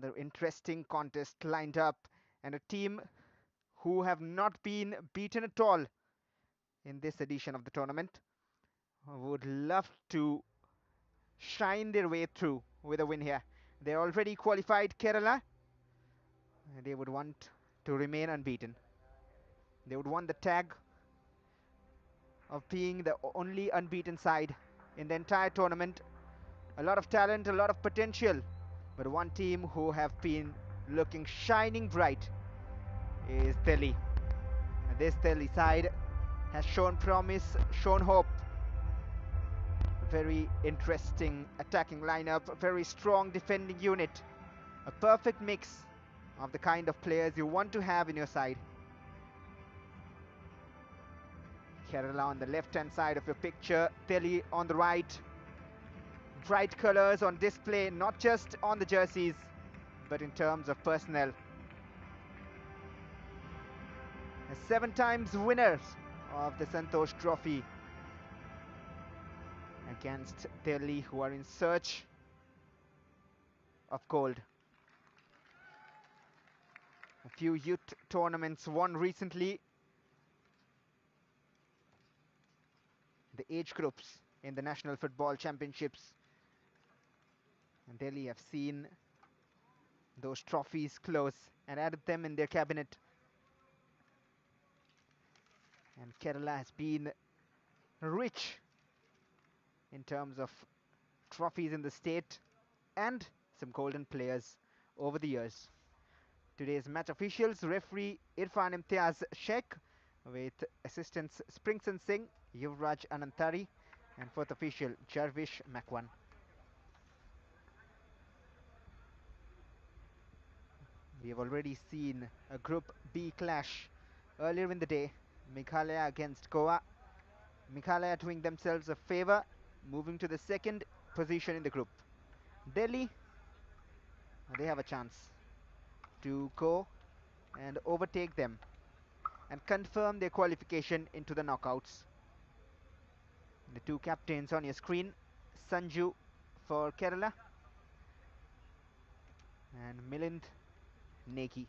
The interesting contest lined up, and a team who have not been beaten at all in this edition of the tournament would love to shine their way through with a win here. They're already qualified Kerala, and they would want to remain unbeaten. They would want the tag of being the only unbeaten side in the entire tournament. A lot of talent, a lot of potential, but one team who have been looking shining bright is Delhi. And this Delhi side has shown promise, shown hope. A very interesting attacking lineup, a very strong defending unit, a perfect mix of the kind of players you want to have in your side. Kerala on the left hand side of your picture, Delhi on the right. Bright colours on display, not just on the jerseys, but in terms of personnel. 7 times winners of the Santosh Trophy against Delhi, who are in search of gold. A few youth tournaments won recently. The age groups in the National Football Championships. And Delhi have seen those trophies close and added them in their cabinet. And Kerala has been rich in terms of trophies in the state and some golden players over the years. Today's match officials: referee Irfan Imtiaz Sheikh, with assistants Springson Singh, Yuvraj Anantari, and fourth official Jarvish Makwan. We have already seen a Group B clash earlier in the day. Meghalaya against Goa. Meghalaya doing themselves a favour, moving to the second position in the group. Delhi, they have a chance to go and overtake them and confirm their qualification into the knockouts. The two captains on your screen: Sanju for Kerala and Milind Negi.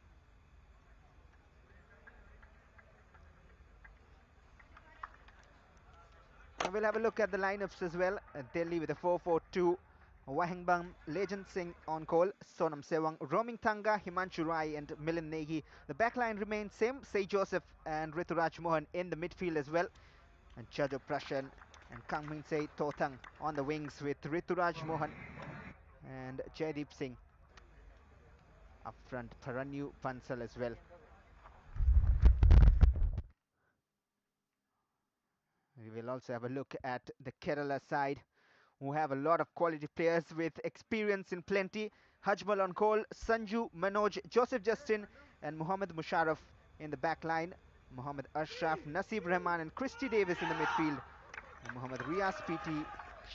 And we'll have a look at the lineups as well. Delhi with a 4-4-2. Wahangbam, Legend Singh on goal, Sonam Sewang, Roming Thanga, Himanshu Rai and Milind Negi. The backline remains same, Say Joseph and Rituraj Mohan in the midfield as well. And Chajo Prashan and Kangmin Se Totang on the wings, with Rituraj Mohan and Jaideep Singh up front, Paranyu Bansal as well. We will also have a look at the Kerala side, who have a lot of quality players with experience in plenty. Hajmal on goal, Sanju, Manoj, Joseph Justin and Muhammad Musharraf in the back line. Muhammad Ashraf, Nasib Rahman and Christy Davis in the midfield. And Muhammad Riaz PT,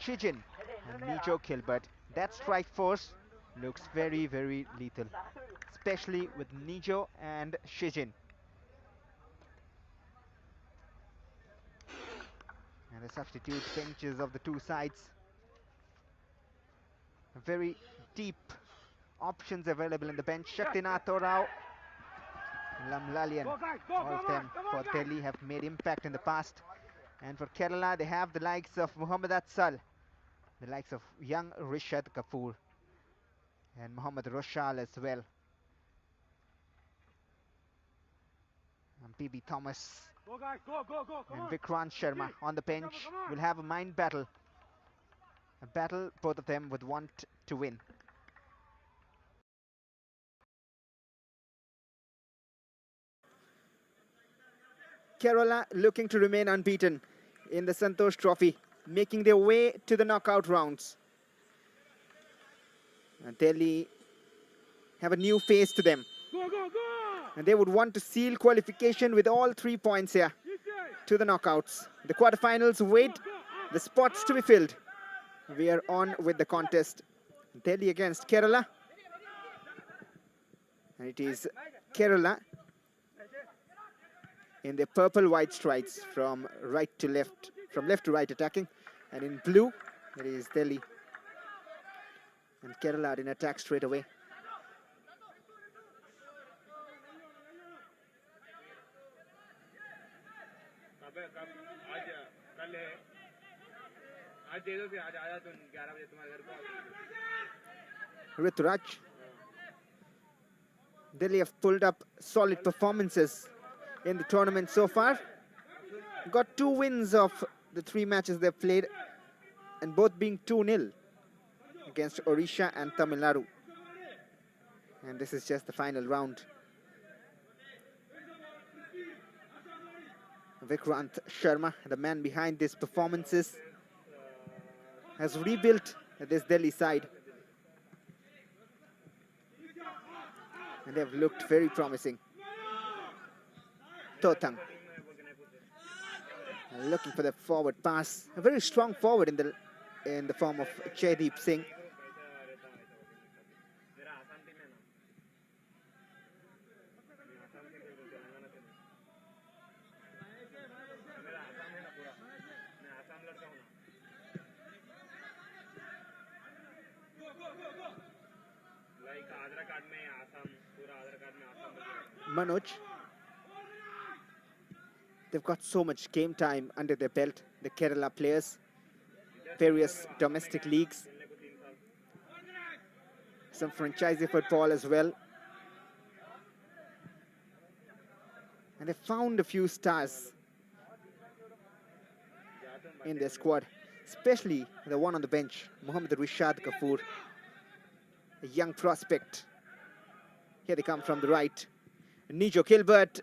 Shijin and Nijo Kilbert. That strike force looks very, very lethal, especially with Nijo and Shijin. And the substitute benches of the two sides. Very deep options available in the bench. Shaktinath Rao, Lamlalian, all of them for Delhi have made impact in the past. And for Kerala, they have the likes of Muhammad Atsal, the likes of young Rishad Kapoor, and Muhammad Roshal as well. And PB Thomas and Vikrant Sharma on the bench will have a mind battle. A battle both of them would want to win. Kerala looking to remain unbeaten in the Santosh Trophy, making their way to the knockout rounds. Delhi have a new face to them. And they would want to seal qualification with all 3 points here to the knockouts. The quarterfinals wait the spots to be filled. We are on with the contest. Delhi against Kerala. And it is Kerala in their purple-white stripes from right to left, from left to right attacking. And in blue, it is Delhi. And Kerala are in attack straight away. Rituraj. Delhi have pulled up solid performances in the tournament so far. Got 2 wins of the 3 matches they've played, and both being 2-0 against Odisha and Tamil Nadu. And this is just the final round. Vikrant Sharma, the man behind these performances, has rebuilt this Delhi side. And they've looked very promising. Totang looking for the forward pass. A very strong forward in the form of Jaideep Singh. Manoj. They've got so much game time under their belt, the Kerala players. Various domestic leagues. Some franchise football as well. And they found a few stars in their squad, especially the one on the bench, Mohammad Rishad Kapoor, a young prospect. Here they come from the right. Nijo Gilbert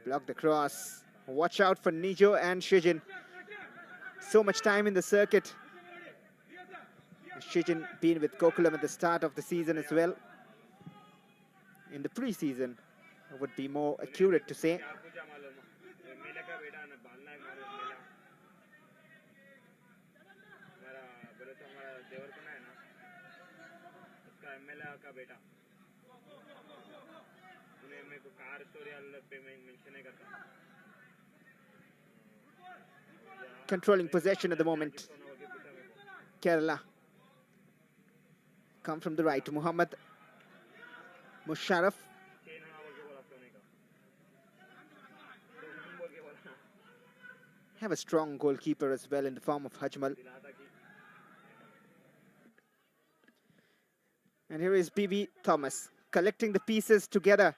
blocked the cross. Watch out for Nijo and Shijin. So much time in the circuit. Shijin been with Gokulam at the start of the season as well. In the pre-season, it would be more accurate to say. Controlling possession at the moment. Kerala come from the right. Muhammad Musharraf. Have a strong goalkeeper as well in the form of Hajmal. And here is BB Thomas collecting the pieces together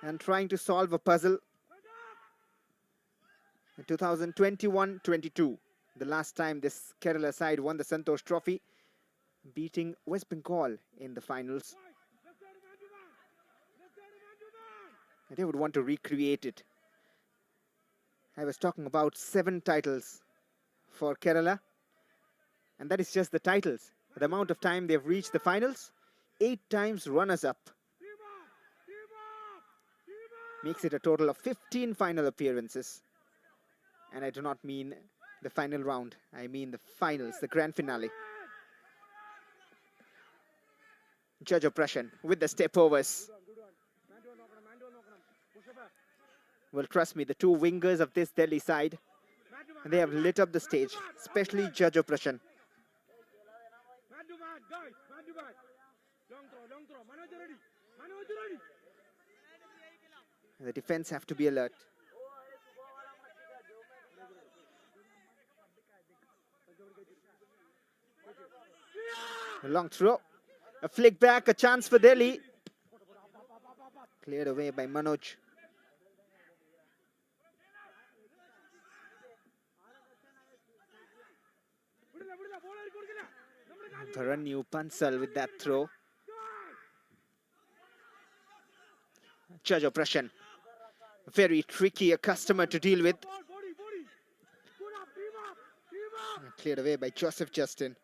and trying to solve a puzzle. In 2021-22, the last time this Kerala side won the Santosh Trophy, beating West Bengal in the finals. And they would want to recreate it. I was talking about 7 titles for Kerala, and that is just the titles. The amount of time they've reached the finals, 8 times runners-up. Makes it a total of 15 final appearances. And I do not mean the final round. I mean the finals, the grand finale. Judge oppression with the step overs. Well, trust me, the 2 wingers of this Delhi side, they have lit up the stage, especially Judge oppression. The defense have to be alert. A long throw, a flick back, a chance for Delhi. Cleared away by Manoj. Bharanyu Pansal with that throw. Judge oppression. Very tricky a customer to deal with. Cleared away by Joseph Justin.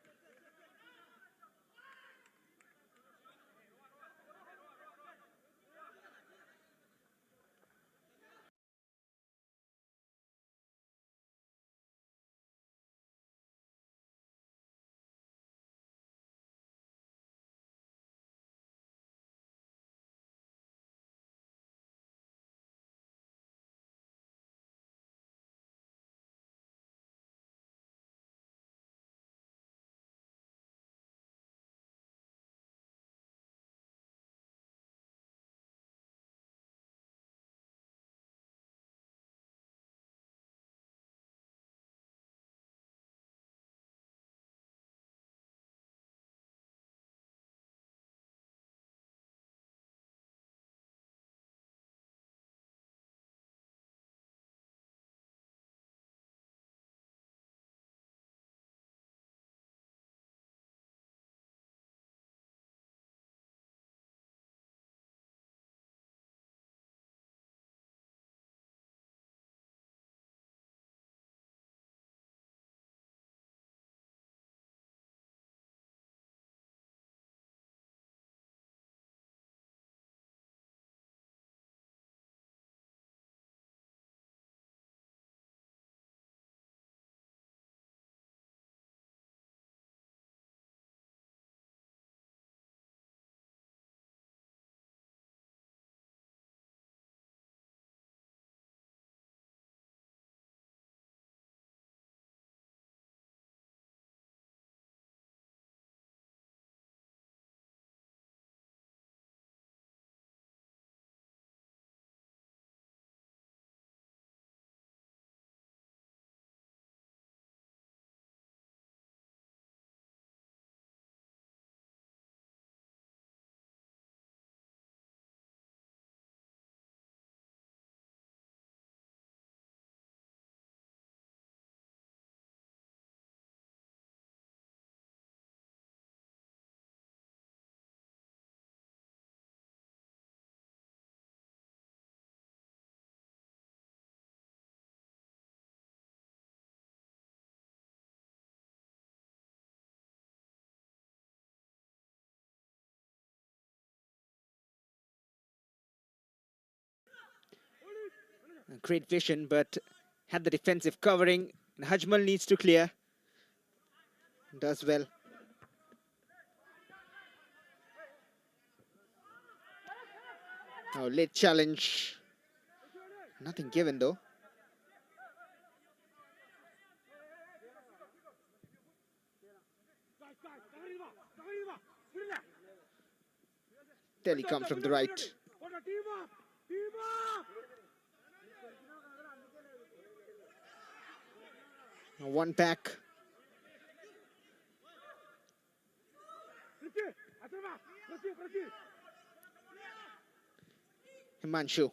Great vision, but had the defensive covering. And Hajmal needs to clear. Does well. Oh, late challenge. Nothing given though. Telecom from the right. One back. Himanshu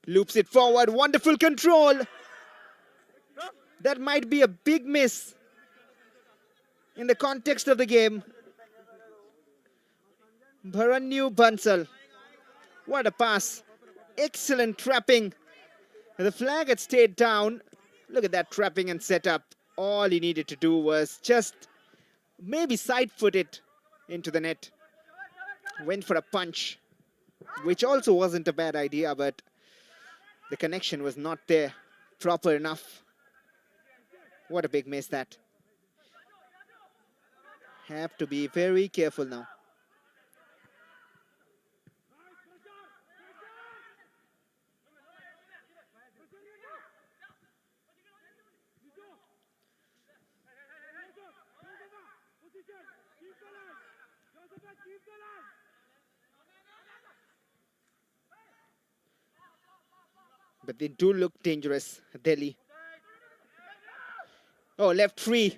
loops it forward. Wonderful control. That might be a big miss in the context of the game. Bharanyu Bansal. What a pass. Excellent trapping. The flag had stayed down. Look at that trapping and setup. All he needed to do was just maybe side foot it into the net. Went for a punch, which also wasn't a bad idea, but the connection was not there proper enough. What a big miss that. Have to be very careful now. But they do look dangerous, Delhi. Oh, left free.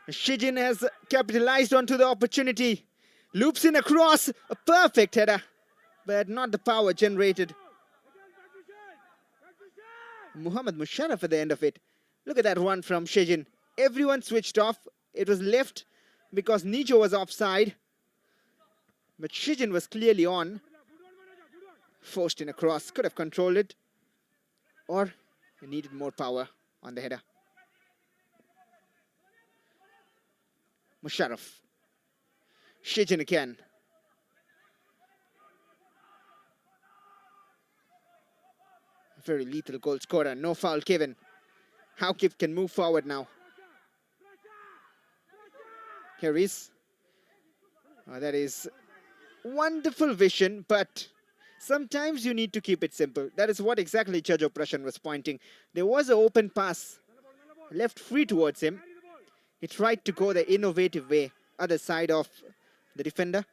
Shijin has capitalized onto the opportunity. Loops in across. A perfect header, but not the power generated. Muhammad Musharraf at the end of it. Look at that run from Shijin. Everyone switched off. It was left because Nijo was offside. But Shijin was clearly on. Forced in across. Could have controlled it. Or he needed more power on the header. Musharraf. Shijin again. Very lethal goal scorer. No foul given. Haukip can move forward now. Here is. That is wonderful vision, but sometimes you need to keep it simple. That is what exactly Chajo Prashan was pointing. There was an open pass. Left free towards him. He tried to go the innovative way. Other side of the defender.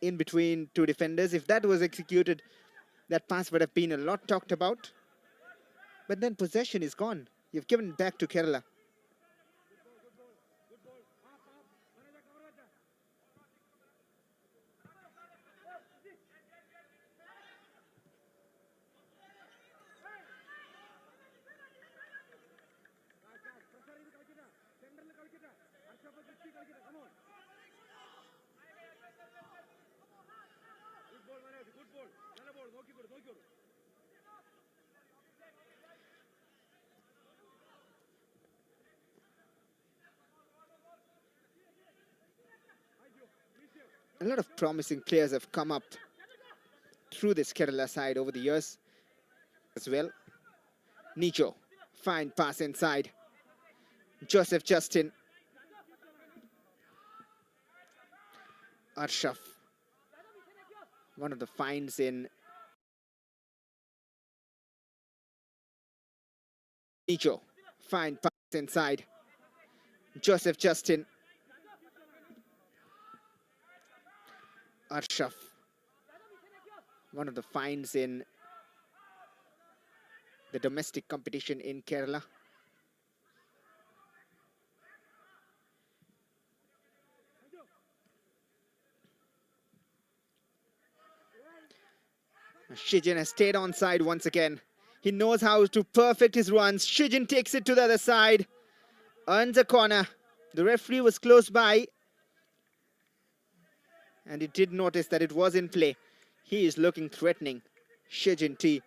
In between two defenders. If that was executed, that pass would have been a lot talked about. But then possession is gone. You've given it back to Kerala. A lot of promising players have come up through this Kerala side over the years as well. Nicho, fine pass inside. Joseph Justin. Arshaf, one of the finds in. Nicho, fine pass inside. Joseph Justin. Arshaf, one of the finds in the domestic competition in Kerala. Shijin has stayed onside once again. He knows how to perfect his runs. Shijin takes it to the other side. Earns a corner. The referee was close by. And he did notice that it was in play. He is looking threatening. Shijin T.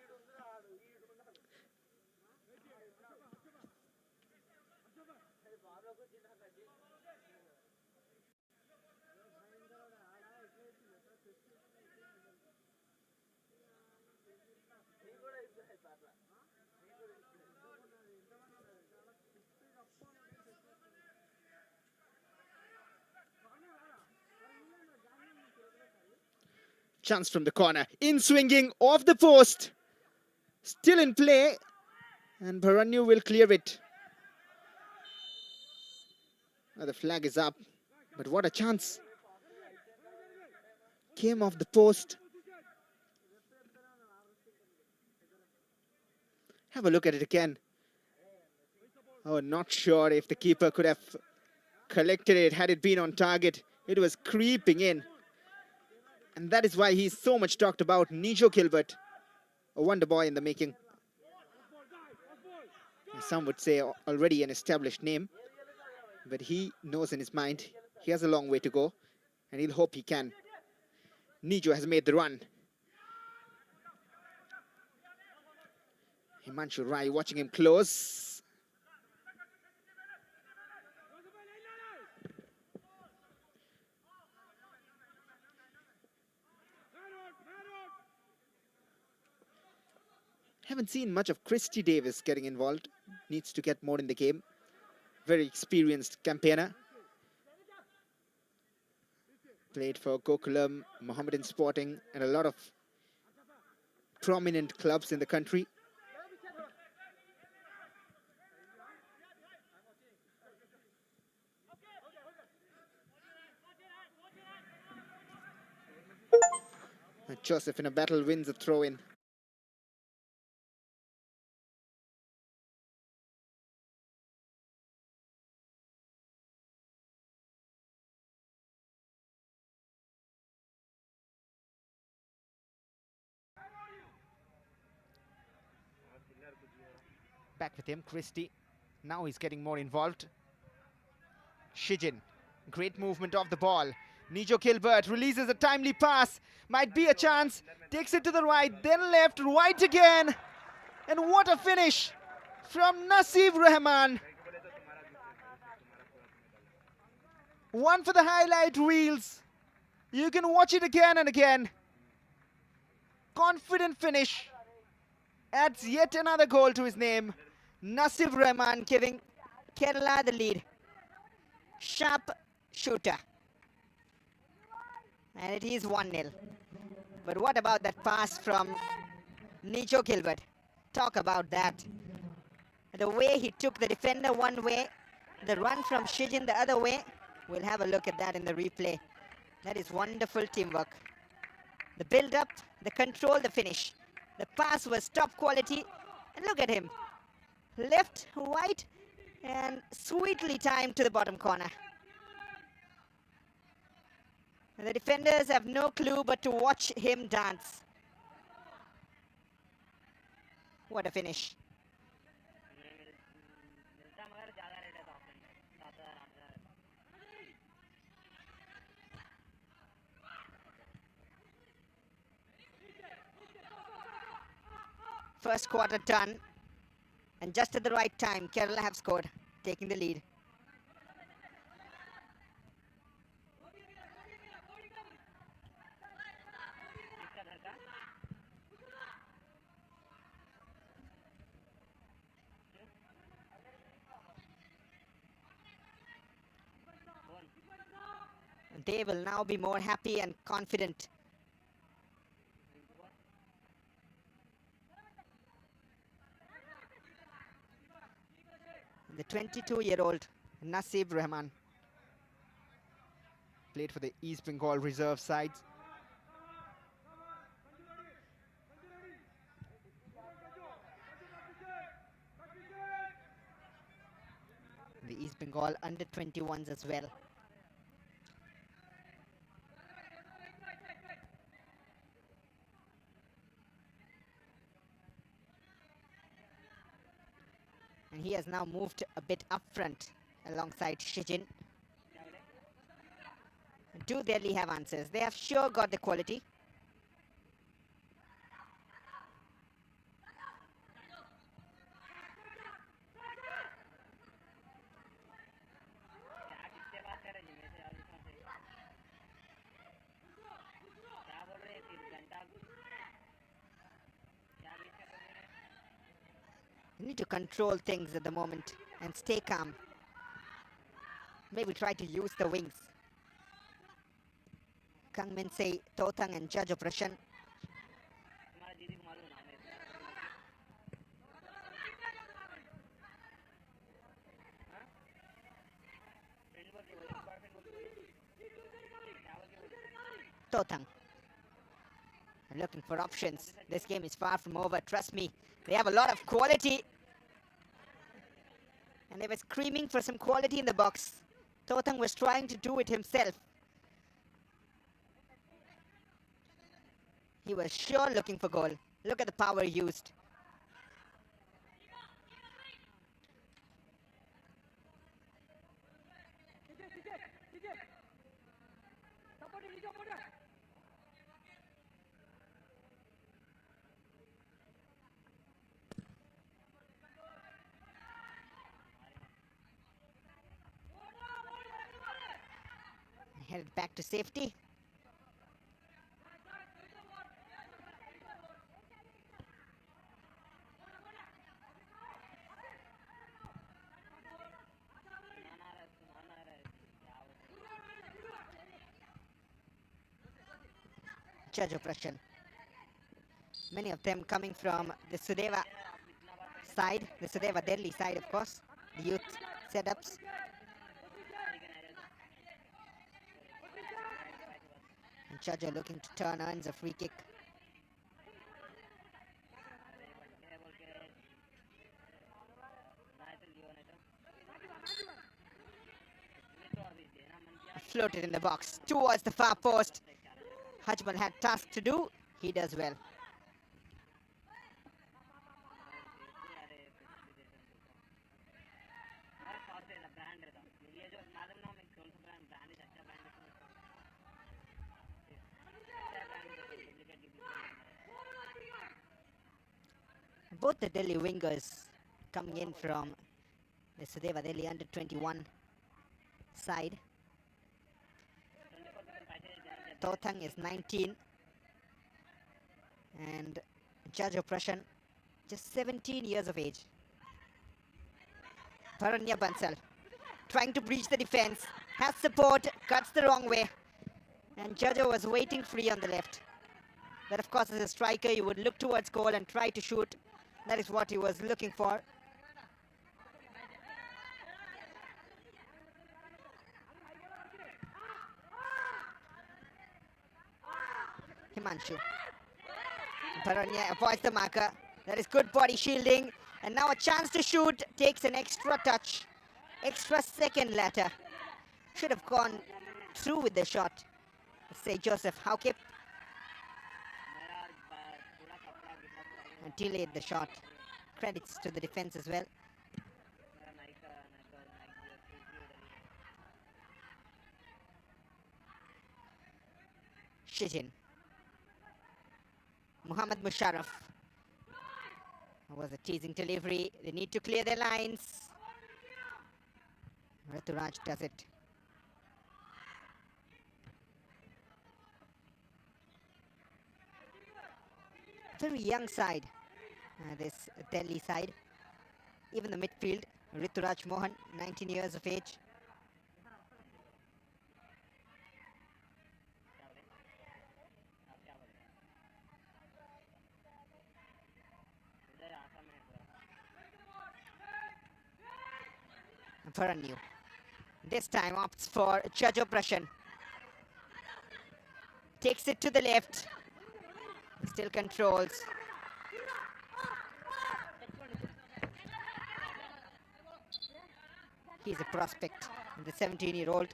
chance from the corner. In swinging off the post. Still in play. And Bharanyu will clear it. The flag is up. But what a chance. Came off the post. Have a look at it again. Oh, not sure if the keeper could have collected it had it been on target. It was creeping in. And that is why he's so much talked about. Nijo Gilbert, a wonder boy in the making. Some would say already an established name. But he knows in his mind he has a long way to go. And he'll hope he can. Nijo has made the run. Himanshu Rai watching him close. Haven't seen much of Christy Davis getting involved. Needs to get more in the game. Very experienced campaigner. Played for Gokulam, Mohammedan Sporting, and a lot of prominent clubs in the country. Joseph in a battle wins a throw-in. Back with him, Christie. Now he's getting more involved. Shijin, great movement of the ball. Nijo Gilbert releases a timely pass. Might be a chance. Takes it to the right, then left, right again. And what a finish from Nasib Rahman. One for the highlight reels. You can watch it again and again. Confident finish. Adds yet another goal to his name. Nasib Rahman giving Kerala the lead. Sharp shooter. And it is 1-0. But what about that pass from Nijo Gilbert? Talk about that. The way he took the defender one way, the run from Shijin the other way. We'll have a look at that in the replay. That is wonderful teamwork. The build-up, the control, the finish. The pass was top quality. And look at him. Left, right, and sweetly timed to the bottom corner. And the defenders have no clue but to watch him dance. What a finish. First quarter done. And just at the right time, Kerala have scored, taking the lead. They will now be more happy and confident. The 22-year-old Nasib Rahman played for the East Bengal reserve sides. The East Bengal under 21s as well. And he has now moved a bit up front alongside Shijin. Do Delhi have answers? They have sure got the quality. You need to control things at the moment and stay calm. Maybe try to use the wings. Kang Min Se, Totang and judge oppression. Totang. Looking for options. This game is far from over, trust me. They have a lot of quality. And they were screaming for some quality in the box. Totang was trying to do it himself. He was sure looking for goal. Look at the power used. Headed back to safety. Judge oppression. Many of them coming from the Sudeva side, the Sudeva Delhi side, of course, the youth setups. And Judge are looking to turn, earns a free kick. Floated in the box towards the far post. Hajmal had task to do. He does well. Both the Delhi wingers coming in from the Sudeva Delhi under 21 side. Totang is 19 and Judge oppression just 17 years of age. Paranya Bansal trying to breach the defense, has support, cuts the wrong way, and Judge was waiting free on the left. But of course, as a striker, you would look towards goal and try to shoot. That is what he was looking for. Himanshu. Paranya avoids the marker. That is good body shielding. And now a chance to shoot. Takes an extra touch. Extra second later. Should have gone through with the shot. Let's say Joseph Haukip. And delayed the shot. Credits to the defense as well. Shijin. Muhammad Musharraf. That was a teasing delivery. They need to clear their lines. Rituraj does it. Very young side, this Delhi side. Even the midfield, Rituraj Mohan, 19 years of age. Paranyu. This time opts for judge oppression. Takes it to the left. Still controls. He's a prospect, the 17-year-old.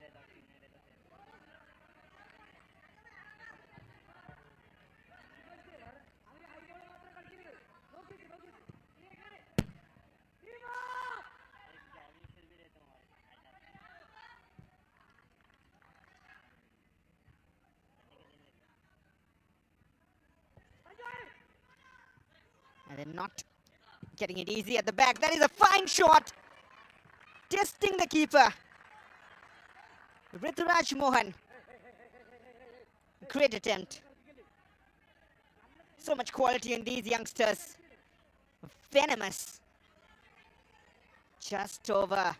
And they're not getting it easy at the back. That is a fine shot. Testing the keeper. Rituraj Mohan. Great attempt. So much quality in these youngsters. Venomous. Just over.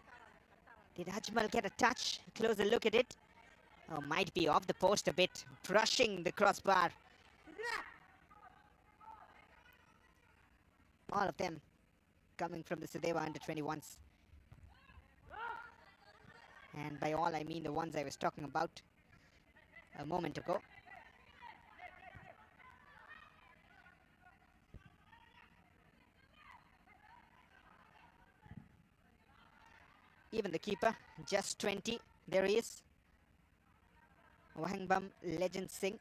Did Ajmal get a touch? A closer look at it. Oh, might be off the post a bit, brushing the crossbar. All of them coming from the Sudeva under-21s. And by all, I mean the ones I was talking about a moment ago. Even the keeper, just 20. There he is. Wahangbam Legend Singh.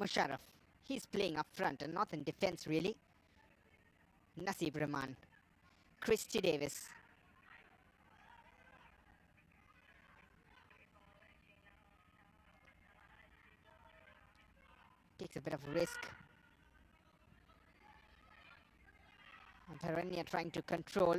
Musharraf. He's playing up front and not in defense, really. Nasib Rahman. Christy Davis. Takes a bit of risk. And Paranya trying to control.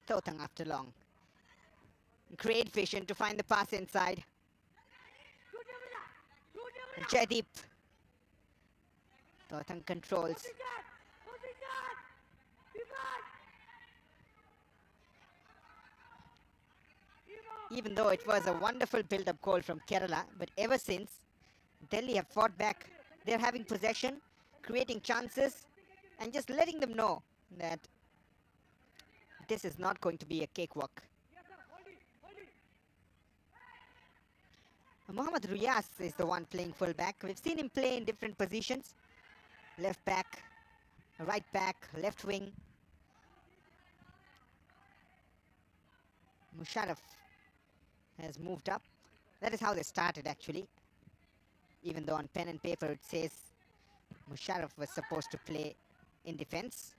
Totang after long. Great vision to find the pass inside. Jaideep. Totang controls. Even though it was a wonderful build-up goal from Kerala, but ever since, Delhi have fought back. They're having possession, creating chances, and just letting them know that this is not going to be a cakewalk. Mohammad Riyas is the one playing full-back. We've seen him play in different positions. Left back, right back, left wing. Musharraf has moved up. That is how they started, actually. Even though on pen and paper it says Musharraf was supposed to play in defense.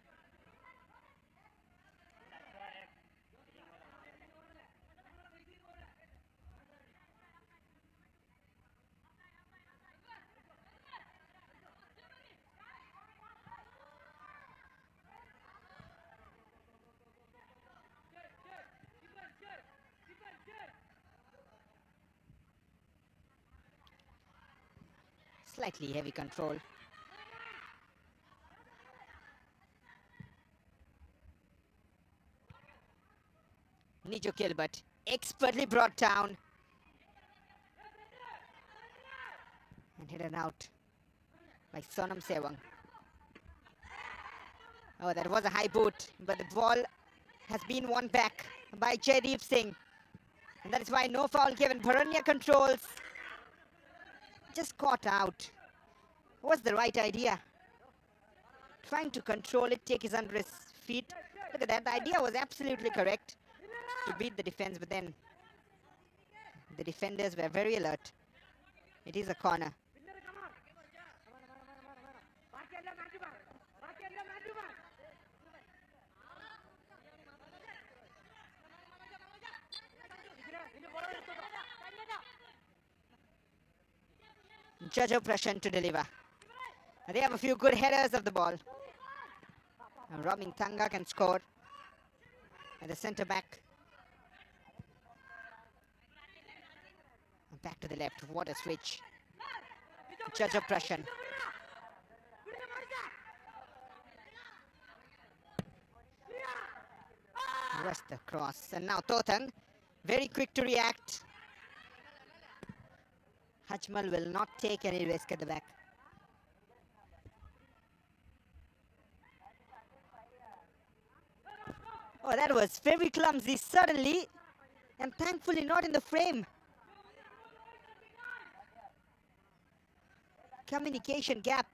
Slightly heavy control. Nijo Gilbert, expertly brought down. And hidden out by Sonam Sewang. Oh, that was a high boot, but the ball has been won back by Jaideep Singh. And that is why no foul given. Bharanya controls. Just caught out. What's the right idea? Trying to control it, take his under his feet. Look at that. The idea was absolutely correct to beat the defense, but then the defenders were very alert. It is a corner. Jajo Prashan to deliver. They have a few good headers of the ball. Robin Tanga can score at the centre back. Back to the left. What a switch. Jajo Prashan. Rest the cross. And now Totang, very quick to react. Hajmal will not take any risk at the back. Oh, that was very clumsy suddenly, and thankfully not in the frame. Communication gap.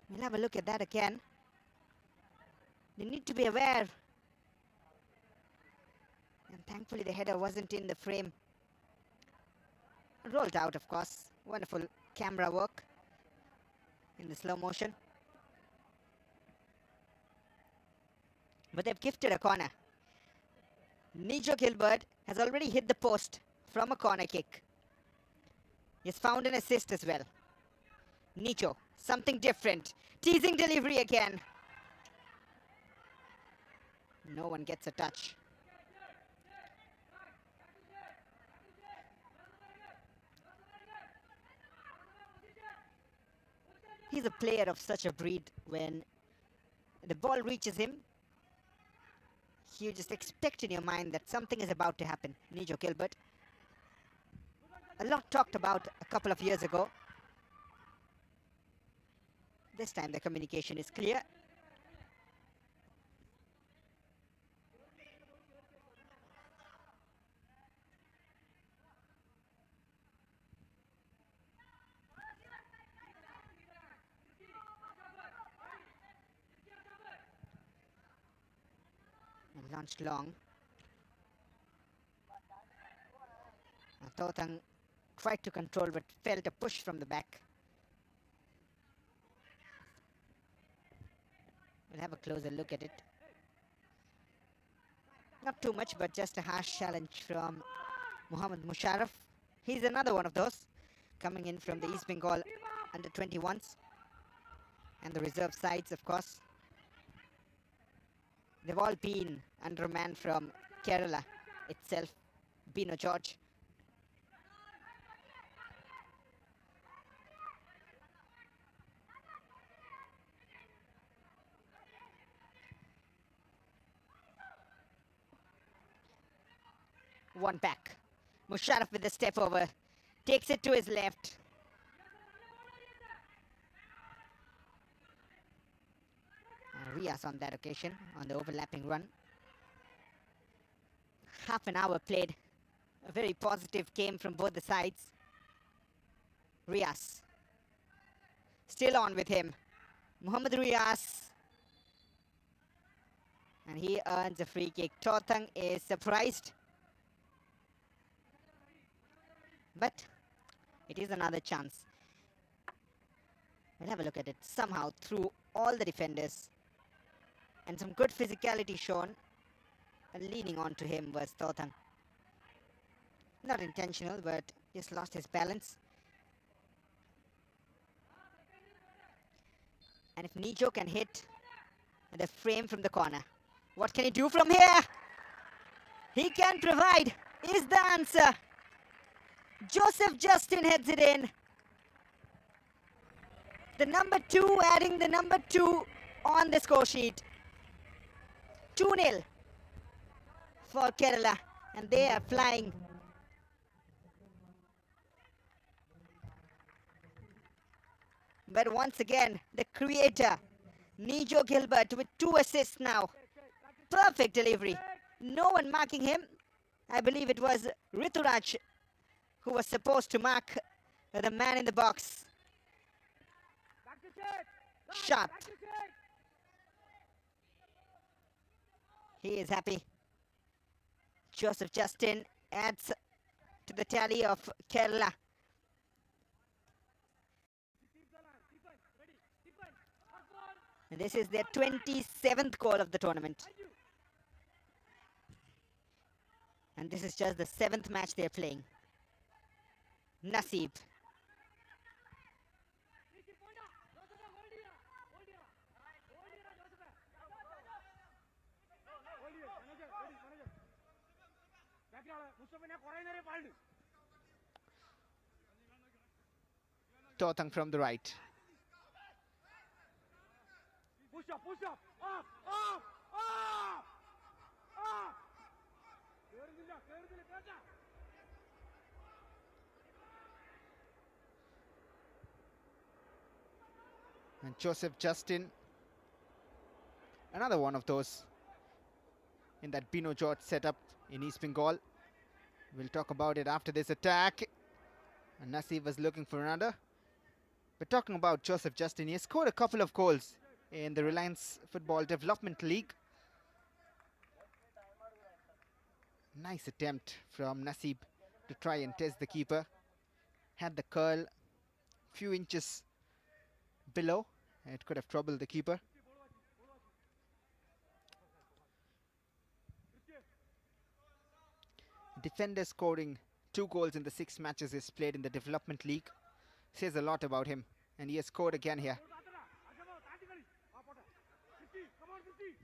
We'll have a look at that again. They need to be aware. And thankfully the header wasn't in the frame. rolled out, of course. Wonderful camera work in the slow motion. But they've gifted a corner. Nijo Gilbert has already hit the post from a corner kick. He's found an assist as well. Nijo, something different. Teasing delivery again. No one gets a touch. He's a player of such a breed. When the ball reaches him, you just expect in your mind that something is about to happen. Nijo Gilbert, a lot talked about a couple of years ago. This time the communication is clear. And launched long. Totang tried to control but felt a push from the back. We'll have a closer look at it. Not too much, but just a harsh challenge from Mohammad Musharraf. He's another one of those coming in from the East Bengal under 21s and the reserve sides, of course. They've all been under a man from Kerala itself, Bino George. One back. Musharraf with the step over. Takes it to his left. Riaz on that occasion, on the overlapping run. Half an hour played. A very positive game from both the sides. Riaz. Still on with him. Muhammad Riaz. And he earns a free kick. Totang is surprised. But it is another chance. We'll have a look at it. Somehow through all the defenders. And some good physicality shown. And leaning on to him was Totang. Not intentional, but just lost his balance. And if Nijo can hit the frame from the corner, what can he do from here? He can provide, is the answer. Joseph Justin heads it in. The number 2 adding the number 2 on the score sheet. 2-0 for Kerala, and they are flying. But once again, the creator, Nijo Gilbert, with 2 assists now. Perfect delivery. No one marking him. I believe it was Rituraj who was supposed to mark the man in the box. Sharp. He is happy. Joseph Justin adds to the tally of Kerala. And this is their 27th goal of the tournament. And this is just the 7th match they're playing. Naseeb. Totang from the right. Push up, up, up, up, up. And Joseph Justin, another one of those in that Bino George setup in East Bengal. We'll talk about it after this attack. And Naseeb was looking for another. But talking about Joseph Justin, he has scored a couple of goals in the Reliance Football Development League. Nice attempt from Naseeb to try and test the keeper. had the curl few inches below. It could have troubled the keeper. Defender scoring 2 goals in the 6 matches he's played in the development league says a lot about him, and he has scored again here. Come on, 50.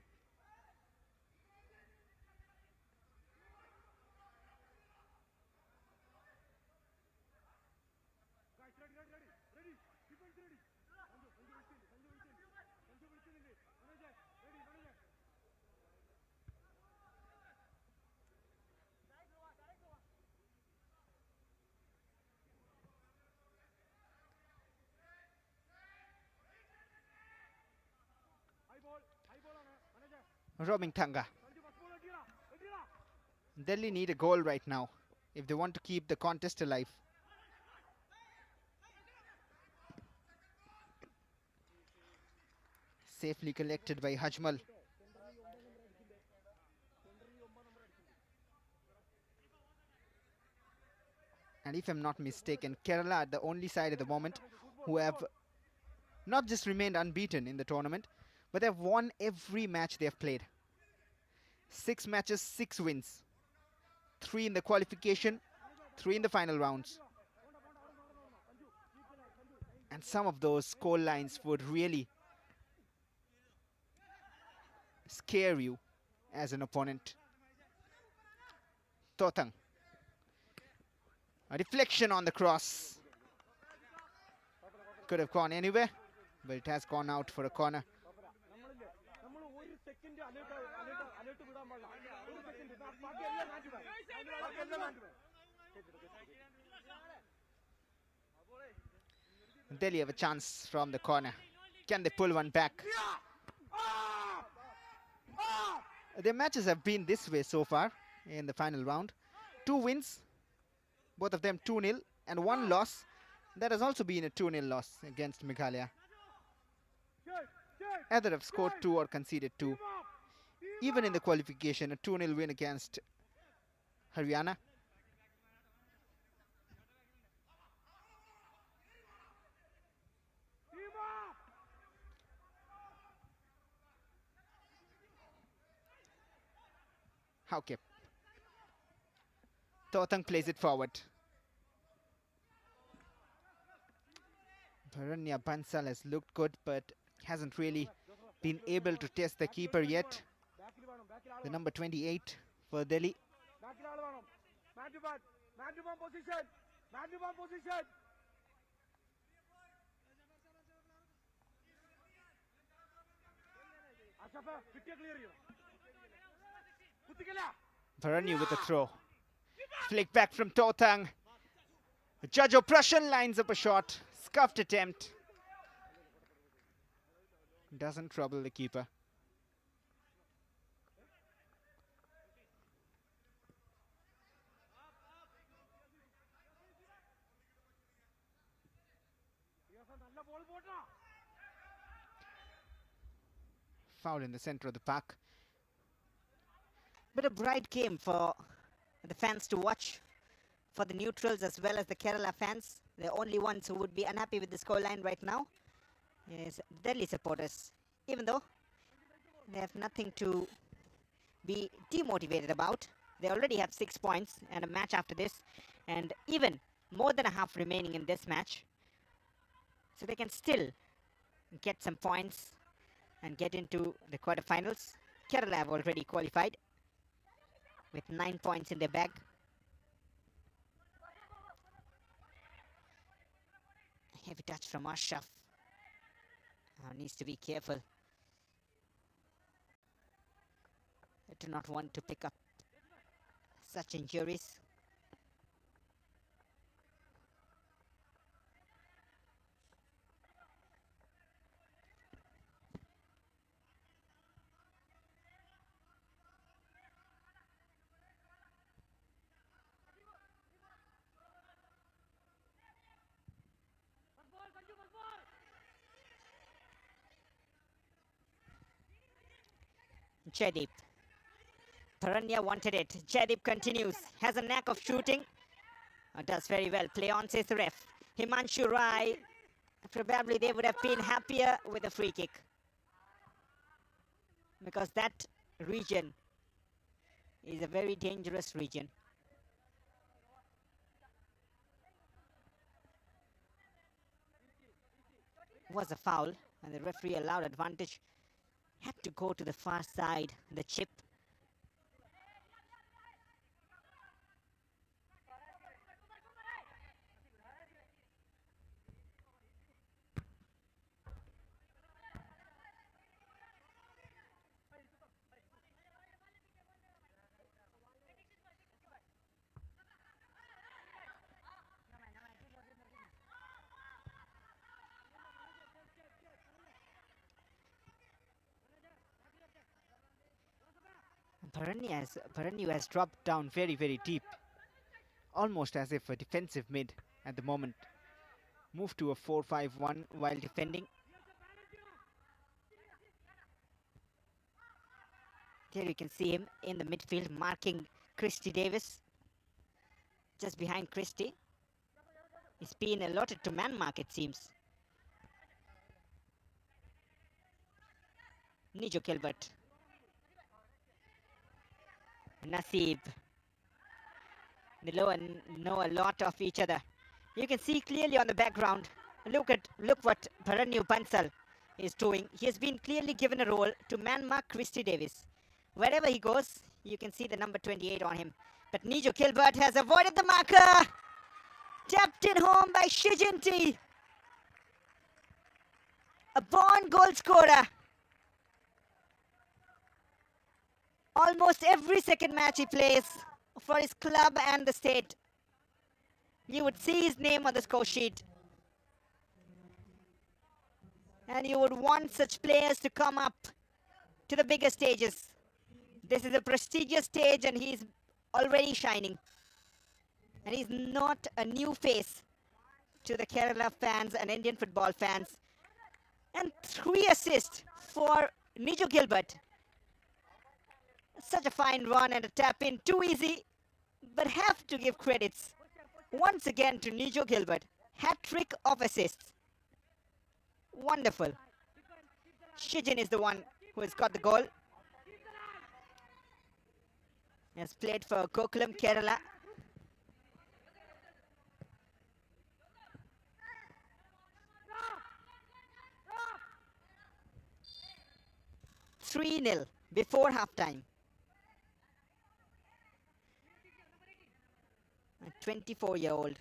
Guys, ready. Defense ready. Sanju Wilson. Manager, ready. High ball on manager. Roaming Tanga. Sanju first ball ready. Delhi need a goal right now if they want to keep the contest alive. Safely collected by Hajmal. And if I'm not mistaken, Kerala are the only side at the moment who have not just remained unbeaten in the tournament, but they've won every match they have played. 6 matches, 6 wins. 3 in the qualification, 3 in the final rounds. And some of those score lines would really scare you as an opponent. Totang. A deflection on the cross. Could have gone anywhere, but it has gone out for a corner. Delhi have a chance from the corner. Can they pull one back? Their matches have been this way so far in the final round. 2 wins, both of them 2-0, and 1 loss. That has also been a 2-0 loss against Meghalaya. Either have scored 2 or conceded 2. Even in the qualification, a 2-0 win against Haryana. Okay. Totang plays it forward. Bharanya Bansal has looked good, but hasn't really been able to test the keeper yet. The number 28 for Delhi. Man to man position. Ashafa, clear here. Bharanya with a throw. Flick back from Totang. Judge Oppression lines up a shot. Scuffed attempt. Doesn't trouble the keeper. Foul in the center of the park. But a bright game for the fans to watch, for the neutrals as well as the Kerala fans. The only ones who would be unhappy with the scoreline right now is Delhi supporters. Even though they have nothing to be demotivated about. They already have 6 points and a match after this, and even more than a half remaining in this match. So they can still get some points and get into the quarterfinals. Kerala have already qualified with 9 points in their bag. Heavy touch from Ashraf. Needs to be careful. I do not want to pick up such injuries. Jaideep. Bharanya wanted it. Jaideep continues. Has a knack of shooting. Does very well. Play on, says the ref. Himanshu Rai. Probably they would have been happier with a free kick, because that region is a very dangerous region. Was a foul, and the referee allowed advantage. Had to go to the far side, the chip. Bharanyu has dropped down very, very deep, almost as if a defensive mid at the moment. Moved to a 4-5-1 while defending. Here you can see him in the midfield marking Christy Davis. Just behind Christy. He's been allotted to man mark, it seems. Nijo Gilbert. Naseeb. They know a lot of each other. You can see clearly on the background. Look what Bharanyu Bansal is doing. He has been clearly given a role to man mark Christy Davis. Wherever he goes, you can see the number 28 on him. But Nijo Gilbert has avoided the marker. Tapped in home by Shijinti. A born goal scorer. Almost every second match he plays for his club and the state, you would see his name on the score sheet. And you would want such players to come up to the bigger stages. This is a prestigious stage and he's already shining. And he's not a new face to the Kerala fans and Indian football fans. And 3 assists for Nijo Gilbert. Such a fine run and a tap in, too easy, but have to give credits once again to Nijo Gilbert. Hat-trick of assists. Wonderful. Shijin is the one who has got the goal. He has played for Gokulam Kerala. "3-0 before halftime. A 24-year-old.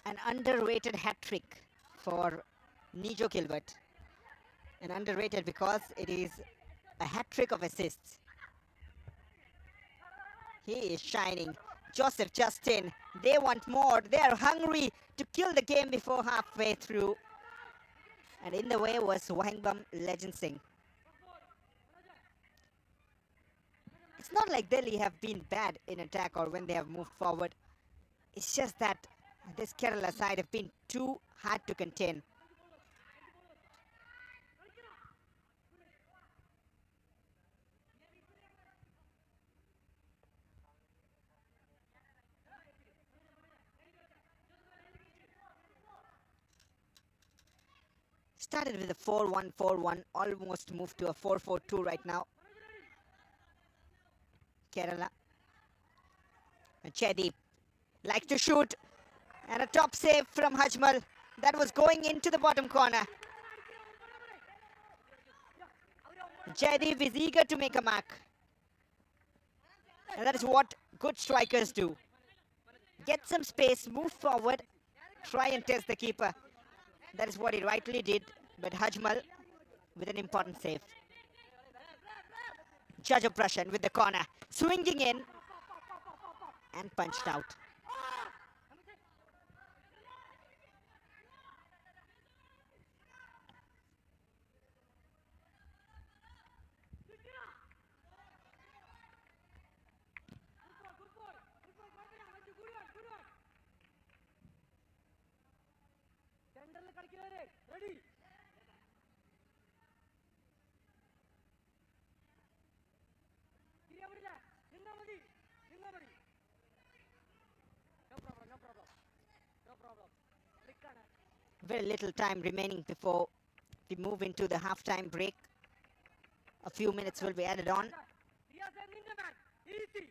An underrated hat-trick for Nijo Gilbert. And underrated because it is a hat-trick of assists. He is shining. Joseph Justin, they want more. They are hungry to kill the game before halfway through. And in the way was Wahingbam Legend Singh. It's not like Delhi have been bad in attack or when they have moved forward. It's just that this Kerala side have been too hard to contain. Started with a 4-1-4-1, almost moved to a 4-4-2 right now. Kerala. And Chedeep likes to shoot. And a top save from Hajmal. That was going into the bottom corner. Jaideep is eager to make a mark. And that is what good strikers do. Get some space, move forward, try and test the keeper. That is what he rightly did. But Hajmal with an important save. Jajo Prashan with the corner, swinging in and punched out. Ready? No problem, no problem. No problem. Very little time remaining before we move into the halftime break. A few minutes will be added on. Easy.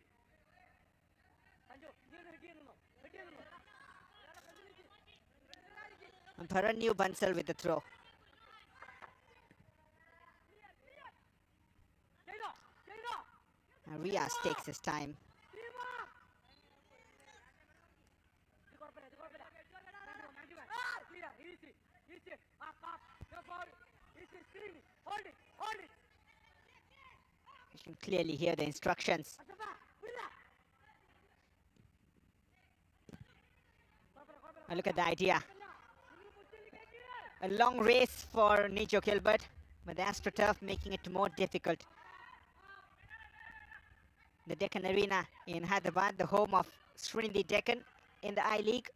Sanju, here no. And Bharanyu Bansal with the throw. And Riaz takes his time. You can clearly hear the instructions. And look at the idea. A long race for Nijo Gilbert, but the AstroTurf making it more difficult. The Deccan Arena in Hyderabad, the home of Srinidhi Deccan in the I-League.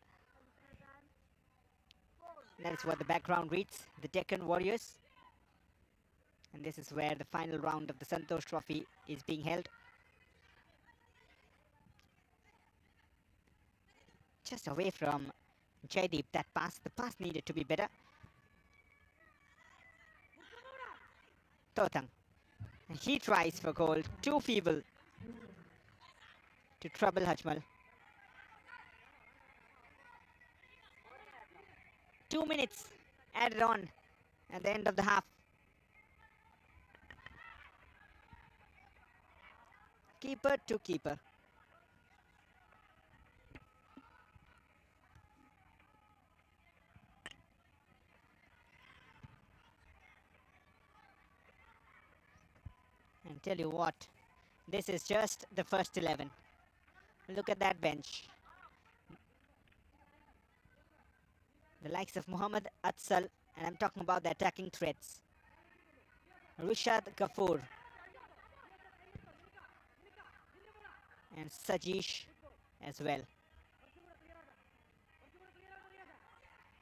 That is what the background reads, the Deccan Warriors. And this is where the final round of the Santosh Trophy is being held. Just away from Jaideep, that pass. The pass needed to be better. Totang. And he tries for goal. Too feeble to trouble Hajmal. 2 minutes added on at the end of the half. Keeper to keeper. And tell you what, this is just the first 11. Look at that bench. The likes of Muhammad Atsal, and I'm talking about the attacking threats. Rishad Kapoor. And Sajish as well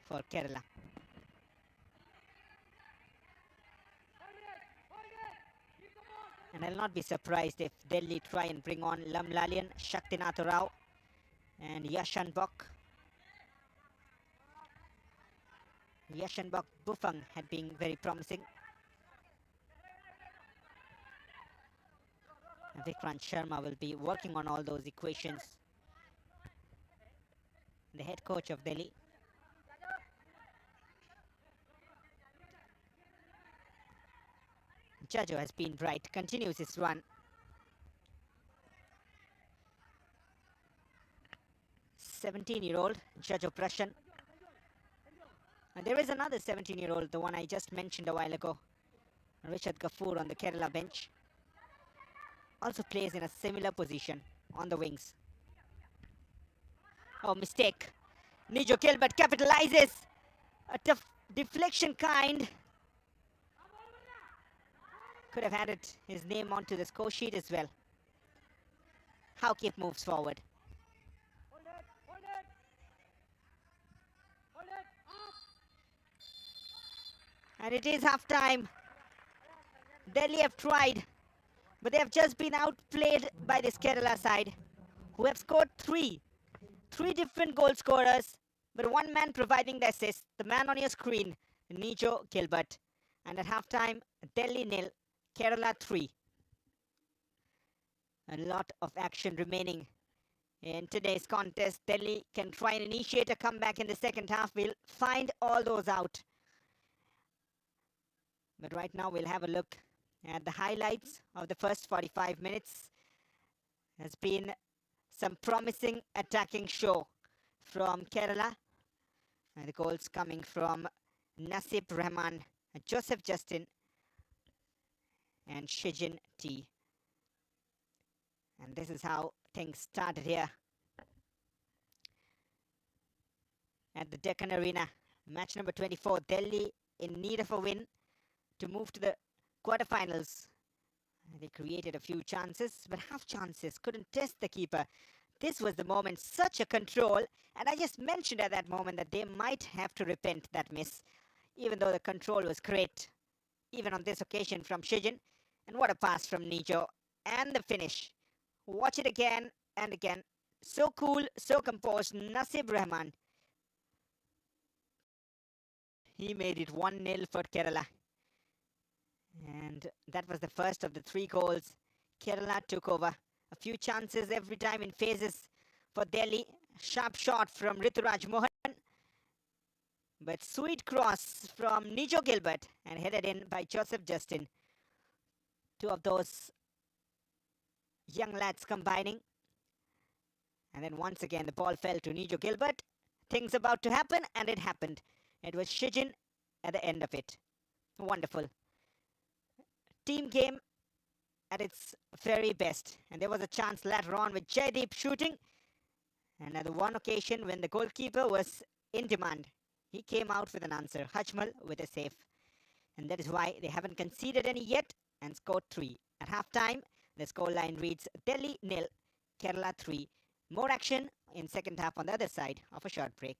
for Kerala. And I'll not be surprised if Delhi try and bring on Lam Lalian, Shaktinath Rao and Yashan Bok. Yashan Bok Bufang had been very promising. And Vikrant Sharma will be working on all those equations. The head coach of Delhi. Jajo has been bright, continues his run. 17-year-old Jajo Prashan. And there is another 17-year-old, the one I just mentioned a while ago, Rishad Kapoor on the Kerala bench. Also plays in a similar position on the wings. Oh, mistake. Nijo Gilbert capitalizes. A tough deflection kind. Could have added his name onto the score sheet as well. Howkip moves forward. And it is half time. Delhi have tried, but they have just been outplayed by this Kerala side, who have scored three different goal scorers, but one man providing the assist, the man on your screen, Nijo Gilbert. And at halftime, Delhi 0, Kerala 3. A lot of action remaining in today's contest. Delhi can try and initiate a comeback in the second half. We'll find all those out. But right now we'll have a look at the highlights of the first 45 minutes. Has been some promising attacking show from Kerala. And the goals coming from Nasib Rahman, Joseph Justin and Shijin T. And this is how things started here at the Deccan Arena. Match number 24, Delhi in need of a win to move to the quarterfinals. They created a few chances, but half chances, couldn't test the keeper. This was the moment, such a control, and I just mentioned at that moment that they might have to repent that miss, even though the control was great, even on this occasion from Shijin. And what a pass from Nijo, and the finish. Watch it again and again. So cool, so composed, Nasib Rahman. He made it 1-0 for Kerala. And that was the first of the 3 goals. Kerala took over. A few chances every time in phases for Delhi. Sharp shot from Rituraj Mohan. But sweet cross from Nijo Gilbert and headed in by Joseph Justin. 2 of those young lads combining. And then once again the ball fell to Nijo Gilbert. Things about to happen, and it happened. It was Shijin at the end of it. Wonderful. Team game at its very best. And there was a chance later on with Jaideep shooting. And at the one occasion when the goalkeeper was in demand, he came out with an answer. Hajmal with a save. And that is why they haven't conceded any yet and scored 3. At halftime, the scoreline reads Delhi 0, Kerala 3. More action in second half on the other side of a short break.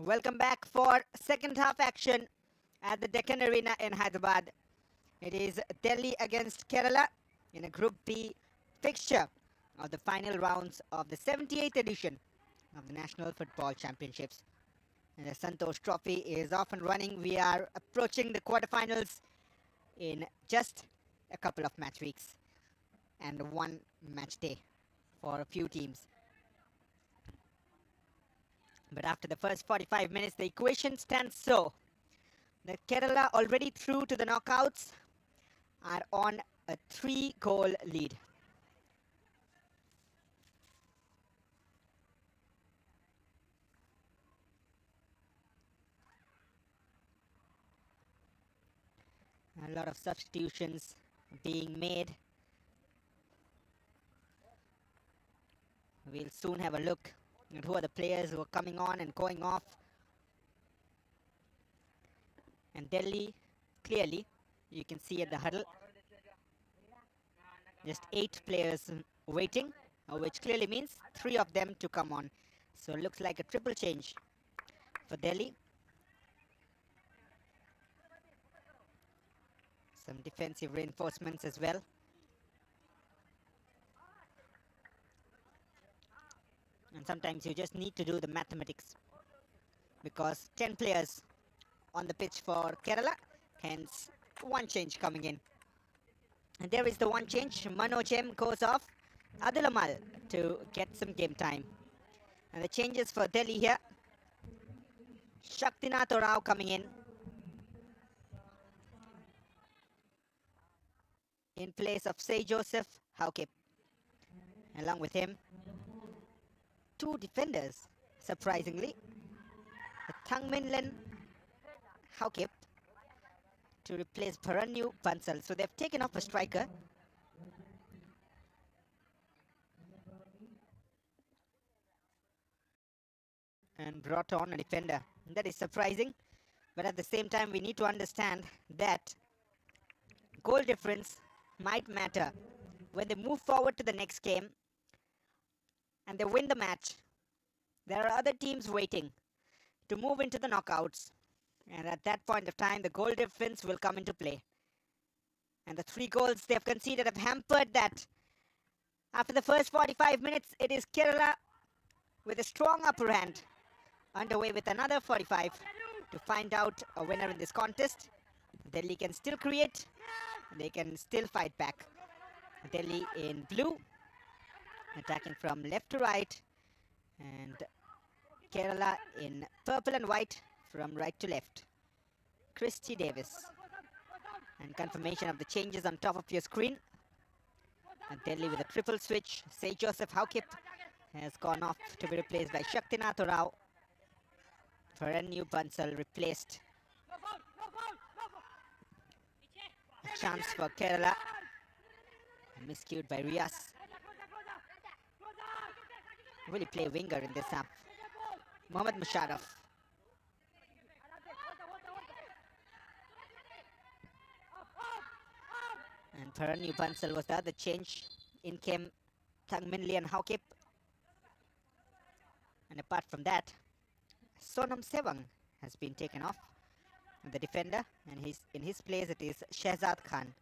Welcome back for second half action at the Deccan Arena in Hyderabad. It is Delhi against Kerala in a Group B fixture of the final rounds of the 78th edition of the National Football Championships. And the Santosh Trophy is off and running. We are approaching the quarterfinals in just a couple of match weeks and one match day for a few teams. But after the first 45 minutes, the equation stands so. The Kerala, already through to the knockouts, are on a 3-goal lead. A lot of substitutions being made. We'll soon have a look at who are the players who are coming on and going off. And Delhi, clearly, you can see at the huddle, just 8 players waiting, which clearly means 3 of them to come on. So it looks like a triple change for Delhi. Some defensive reinforcements as well. And sometimes you just need to do the mathematics, because 10 players on the pitch for Kerala, hence one change coming in. And there is the one change. Manoj M goes off. Adil Amal to get some game time. And the changes for Delhi here. Shaktinath Rao coming in place of Say Joseph Haukip. Along with him, 2 defenders, surprisingly. Thangminlen Haukip to replace Paranyu Bansal. So they've taken off a striker. And brought on a defender. That is surprising. But at the same time, we need to understand that goal difference might matter. When they move forward to the next game and they win the match, there are other teams waiting to move into the knockouts. And at that point of time, the goal difference will come into play. And the 3 goals they've conceded have hampered that. After the first 45 minutes, it is Kerala with a strong upper hand. Underway with another 45 to find out a winner in this contest. Delhi can still create. They can still fight back. Delhi in blue, attacking from left to right. And Kerala in purple and white, from right to left. Christy Davis. And confirmation of the changes on top of your screen. And Delhi with a triple switch. Say Joseph Haukip has gone off to be replaced by Shaktinath Rao. Paranyu Bansal replaced. A chance for Kerala. Miscued by Rias. Will he play winger in this half? Mohammad Musharraf. And Paranyu Bansal was the other change. In came Thangminli and Haukip. And apart from that, Sonam Sevang has been taken off, the defender, and in his place it is Shehzad Khan.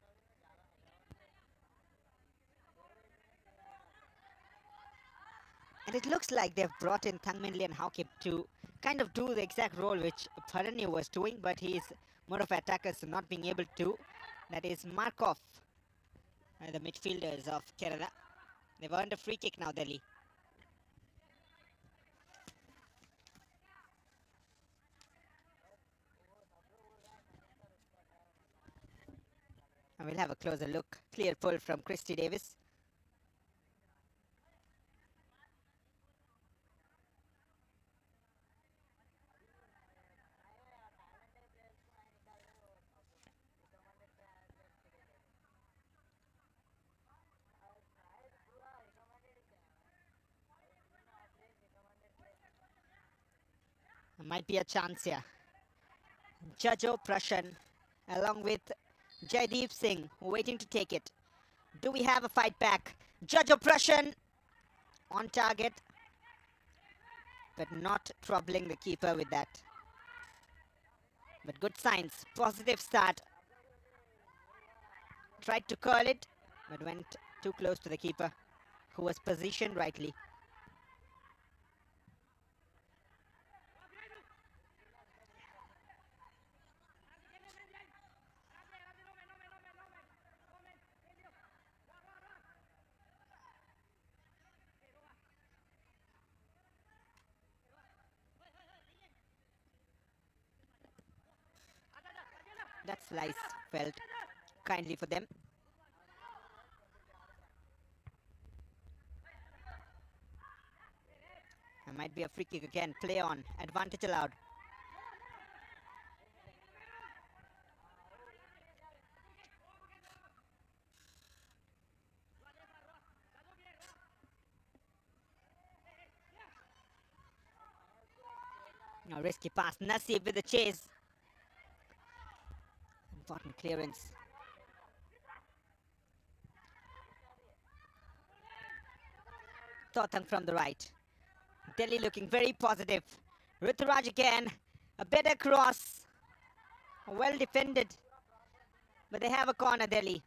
And it looks like they've brought in Thangminli and Haukip to kind of do the exact role which Paranyu was doing, but he's more of an attacker, so not being able to. That is Markov, the midfielders of Kerala. They've earned a free kick now, Delhi. And we'll have a closer look. Clear pull from Christy Davis. Might be a chance here. Jajo Prashan along with Jaideep Singh waiting to take it. Do we have a fight back? Jajo Prashan on target. but not troubling the keeper with that. But good signs, positive start. Tried to curl it, but went too close to the keeper, who was positioned rightly. That slice felt kindly for them. There might be a free kick again. Play on. Advantage allowed. Now risky pass. Nasib with the chase. Important clearance. Tothang from the right. Delhi looking very positive. Ruturaj again. A better cross. Well defended. But they have a corner, Delhi.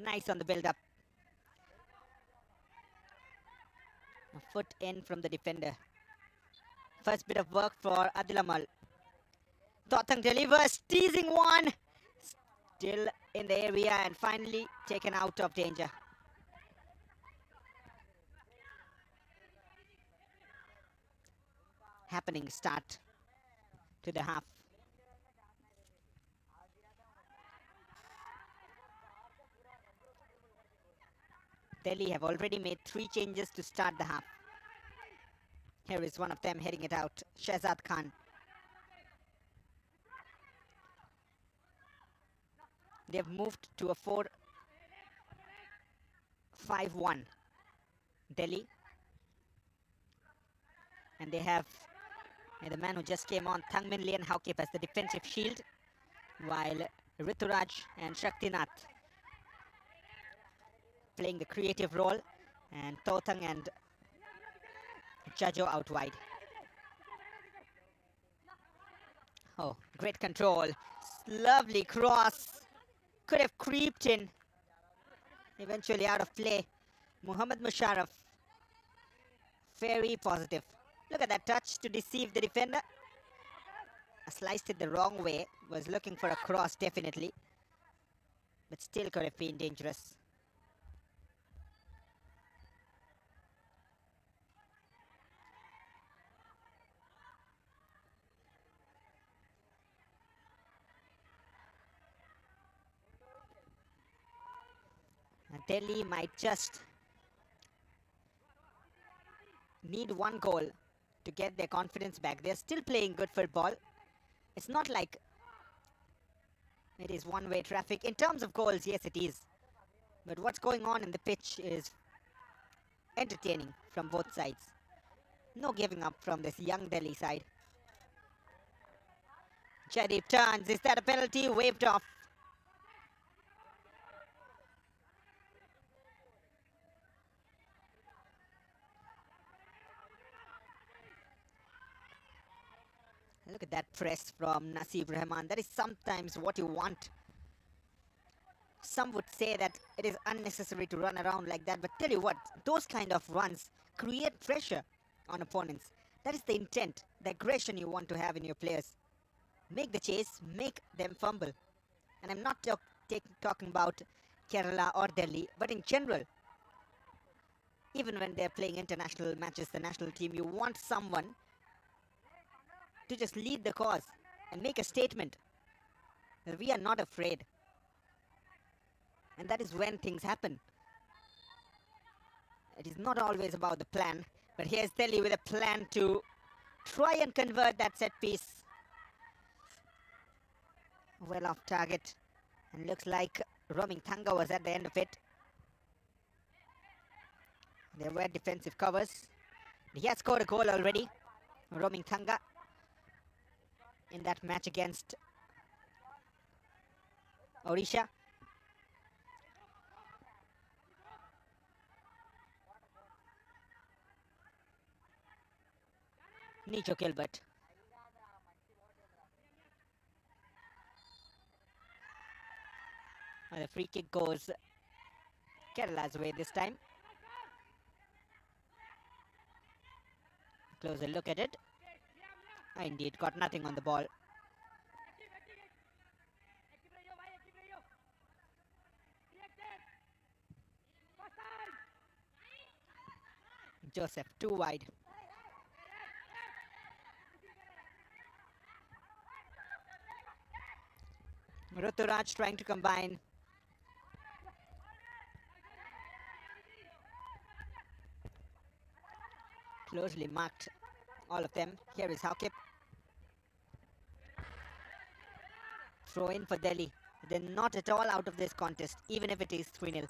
Nice on the build-up. A foot in from the defender. First bit of work for Adil Amal. Tothang delivers. Teasing one. Still in the area and finally taken out of danger. Happening start to the half. Delhi have already made 3 changes to start the half. Here is one of them heading it out, Shahzad Khan. They've moved to a 4-5-1 Delhi. And they have the man who just came on, Thangmin Lian Haukip, as the defensive shield, while Rituraj and Shaktinath playing the creative role, and Tothang and Jajo out wide. Oh, great control. Lovely cross. Could have creeped in. Eventually out of play. Muhammad Musharraf. Very positive. Look at that touch to deceive the defender. Sliced it the wrong way. Was looking for a cross, definitely. But still could have been dangerous. Delhi might just need one goal to get their confidence back. They're still playing good football. It's not like it is one-way traffic. In terms of goals, yes, it is. But what's going on in the pitch is entertaining from both sides. No giving up from this young Delhi side. Jaideep turns. Is that a penalty? Waved off. Look at that press from Nasib Rahman. That is sometimes what you want. Some would say that it is unnecessary to run around like that, but tell you what, those kind of runs create pressure on opponents. That is the intent, the aggression you want to have in your players. Make the chase, make them fumble. And I'm not talking about Kerala or Delhi, but in general. Even when they're playing international matches, the national team, you want someone to just lead the cause and make a statement that we are not afraid. And that is when things happen. It is not always about the plan, but here's Delhi with a plan to try and convert that set piece. Well off target, and looks like Roming Thanga was at the end of it. There were defensive covers. He has scored a goal already, Roming Thanga, in that match against Odisha. Nicho Gilbert. And the free kick goes Kerala's way this time. Closer look at it. Indeed, got nothing on the ball. Joseph, too wide. Ruturaj trying to combine. Closely marked, all of them. Here is Hakip. Throw in for Delhi. They're not at all out of this contest, even if it is 3-0.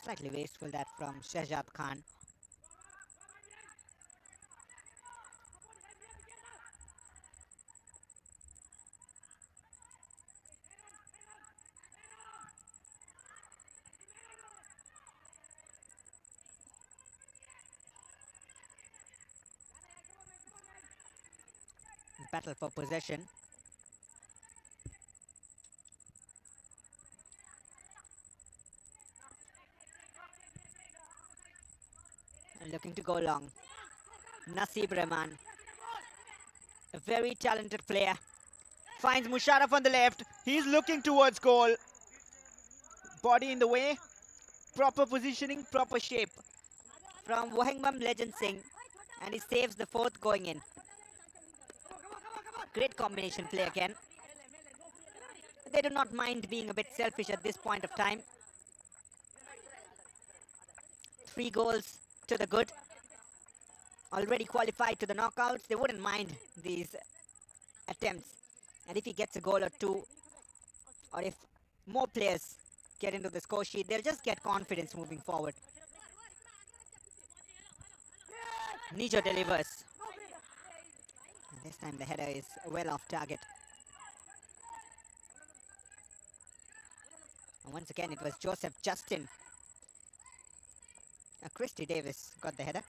Slightly wasteful that from Shahzad Khan. Battle for possession. And looking to go long. Nasib Rahman. A very talented player. Finds Musharraf on the left. He's looking towards goal. Body in the way. Proper positioning, proper shape. From Wahingbam Legend Singh. And he saves the fourth going in. Great combination play again. They do not mind being a bit selfish at this point of time. 3 goals to the good. Already qualified to the knockouts. They wouldn't mind these attempts. And if he gets a goal or two, or if more players get into the score sheet, they'll just get confidence moving forward. Nijo delivers. And this time the header is well off target. And once again it was Joseph Justin. Christy Davis got the header.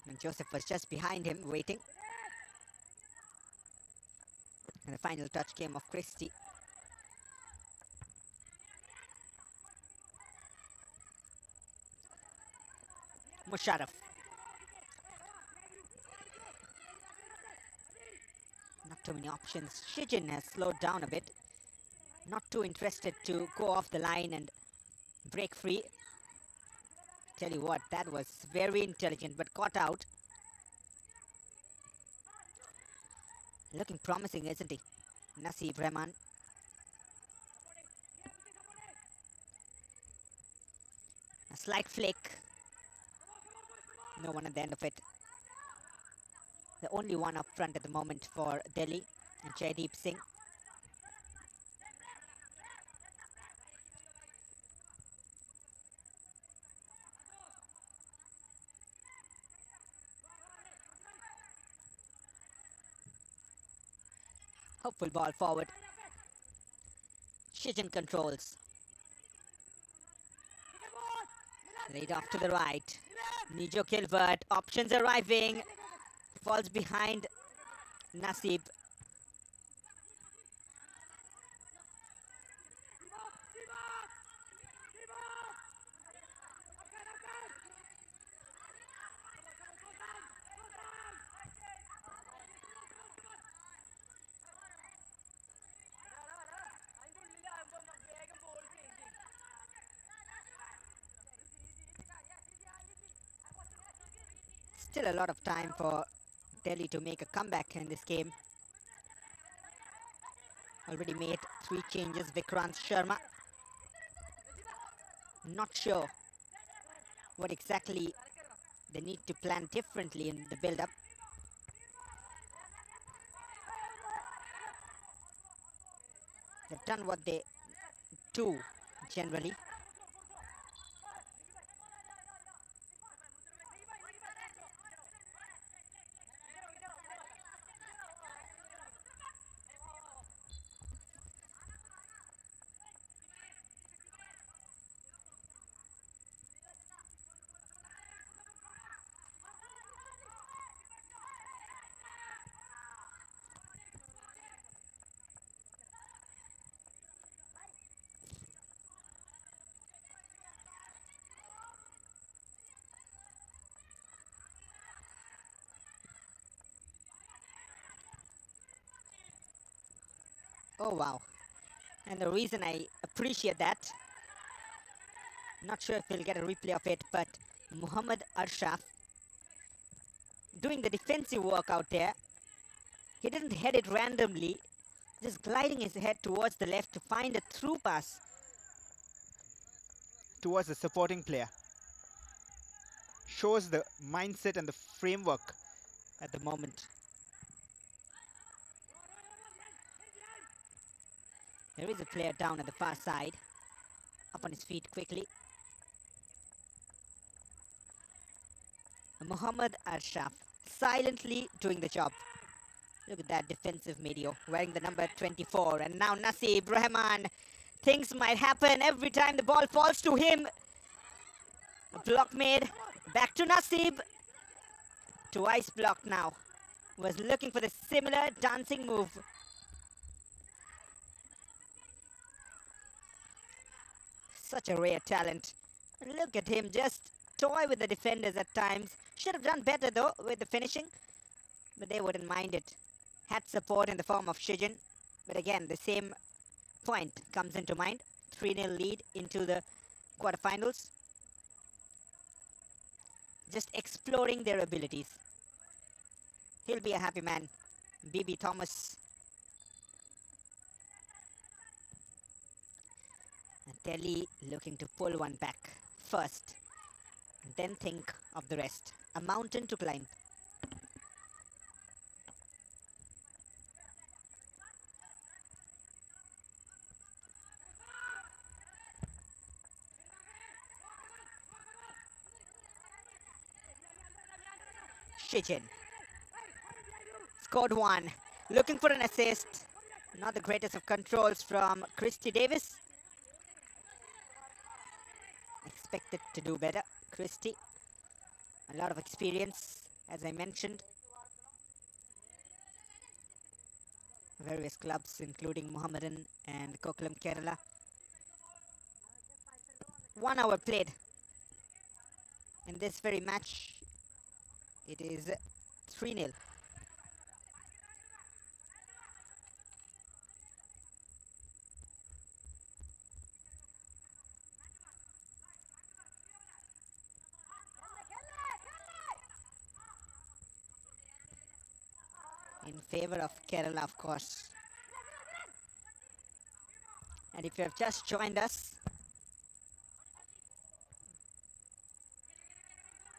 And Joseph was just behind him waiting. And the final touch came off Christy. Musharraf. Not too many options. Shijin has slowed down a bit. Not too interested to go off the line and break free. Tell you what, that was very intelligent, but caught out. Looking promising, isn't he? Nasib Rahman. A slight flick. No one at the end of it. The only one up front at the moment for Delhi, and Jaideep Singh. Hopeful ball forward. Shijin controls. Laid off to the right. Nijo Gilbert. Options arriving. Falls behind Nasib. Still a lot of time for Delhi to make a comeback in this game. Already made 3 changes. Vikrant Sharma. Not sure what exactly they need to plan differently in the build-up. They've done what they do generally. Oh, wow. And the reason I appreciate that, not sure if we'll get a replay of it, but Muhammad Arshaf doing the defensive work out there. He didn't head it randomly, just gliding his head towards the left to find a through pass. Towards the supporting player. Shows the mindset and the framework At the moment. There is a player down at the far side. Up on his feet quickly. Muhammad Arshaf silently doing the job. Look at that defensive medio wearing the number 24. And now Nasib Rahman. Things might happen every time the ball falls to him. A block made. Back to Nasib. Twice blocked now. Was looking for the similar dancing move. Such a rare talent. Look at him just toy with the defenders at times. Should have done better though with the finishing. But they wouldn't mind it. Had support in the form of Shijin. But again, the same point comes into mind. 3-0 lead into the quarterfinals. Just exploring their abilities. He'll be a happy man. BB Thomas. Delhi looking to pull one back first. And then think of the rest. A mountain to climb. Shijin scored one. Looking for an assist. Not the greatest of controls from Christy Davis. Expected to do better. Christy. A lot of experience, as I mentioned. Various clubs, including Mohammedan and Kokulam Kerala. 1 hour played. In this very match, it is 3-0. In favor of Kerala, of course. And if you have just joined us,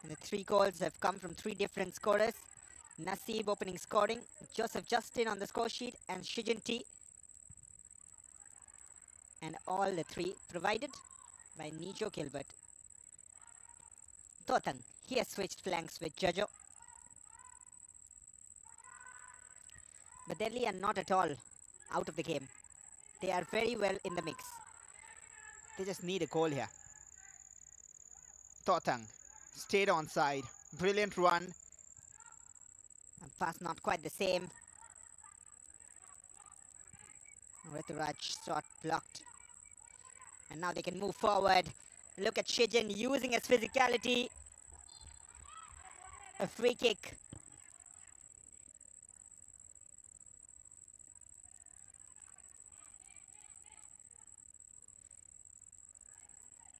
and the 3 goals have come from 3 different scorers. Nasib opening scoring, Joseph Justin on the score sheet, and Shijin T. And all the 3 provided by Nijo Gilbert. Totang, he has switched flanks with Jojo. But Delhi are not at all out of the game. They are very well in the mix. They just need a goal here. Totang stayed onside. Brilliant run. A pass not quite the same. Rituraj shot blocked. And now they can move forward. Look at Shijin using his physicality. A free kick.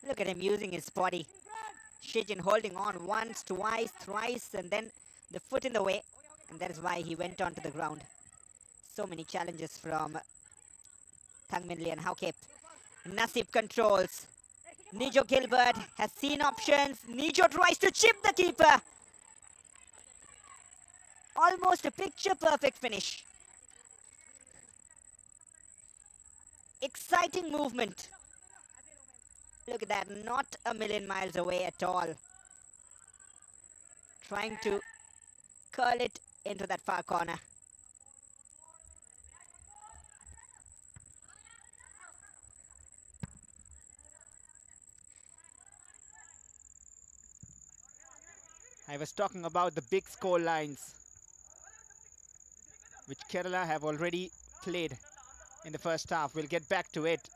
Look at him using his body. Shijin holding on once, twice, thrice, and then the foot in the way. And that is why he went onto the ground. So many challenges from Thangminli and Haukep. Nasib controls. Nijo Gilbert has seen options. Nijo tries to chip the keeper. Almost a picture-perfect finish. Exciting movement. Look at that, not a million miles away at all. Trying to curl it into that far corner. I was talking about the big score lines which Kerala have already played in the first half. We'll get back to it.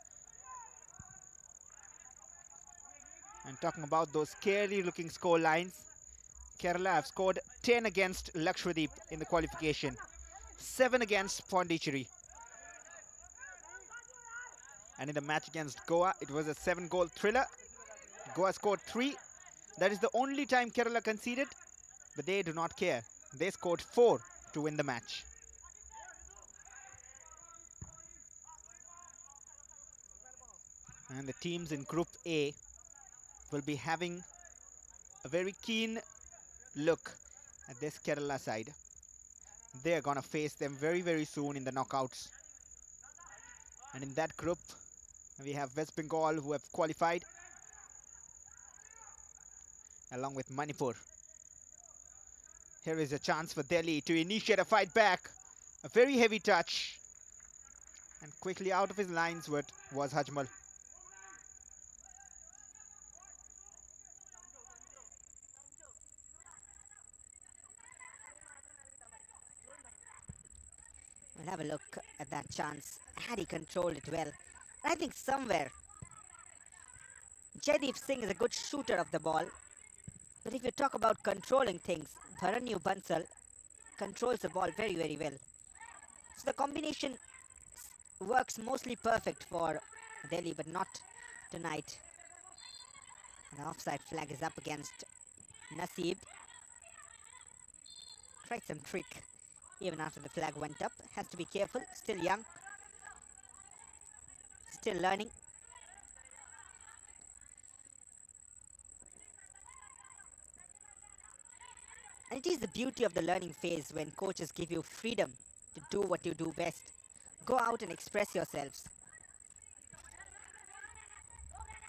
And talking about those scary looking score lines, Kerala have scored 10 against Lakshadweep in the qualification, 7 against Pondicherry. And in the match against Goa, it was a 7-goal thriller. Goa scored 3. That is the only time Kerala conceded, but they do not care. They scored 4 to win the match. And the teams in Group A will be having a very keen look at this Kerala side. They are going to face them very, very soon in the knockouts. And in that group, we have West Bengal, who have qualified, along with Manipur. Here is a chance for Delhi to initiate a fight back. A very heavy touch. And quickly out of his lines was Hajmal. We'll have a look at that chance. Had he controlled it well. I think somewhere Jaideep Singh is a good shooter of the ball. But if you talk about controlling things, Bharanyu Bansal controls the ball very, very well. So the combination works mostly perfect for Delhi, but not tonight. The offside flag is up against Naseeb. Tried some trick even after the flag went up. Has to be careful. Still young. Still learning. And it is the beauty of the learning phase when coaches give you freedom to do what you do best. Go out and express yourselves.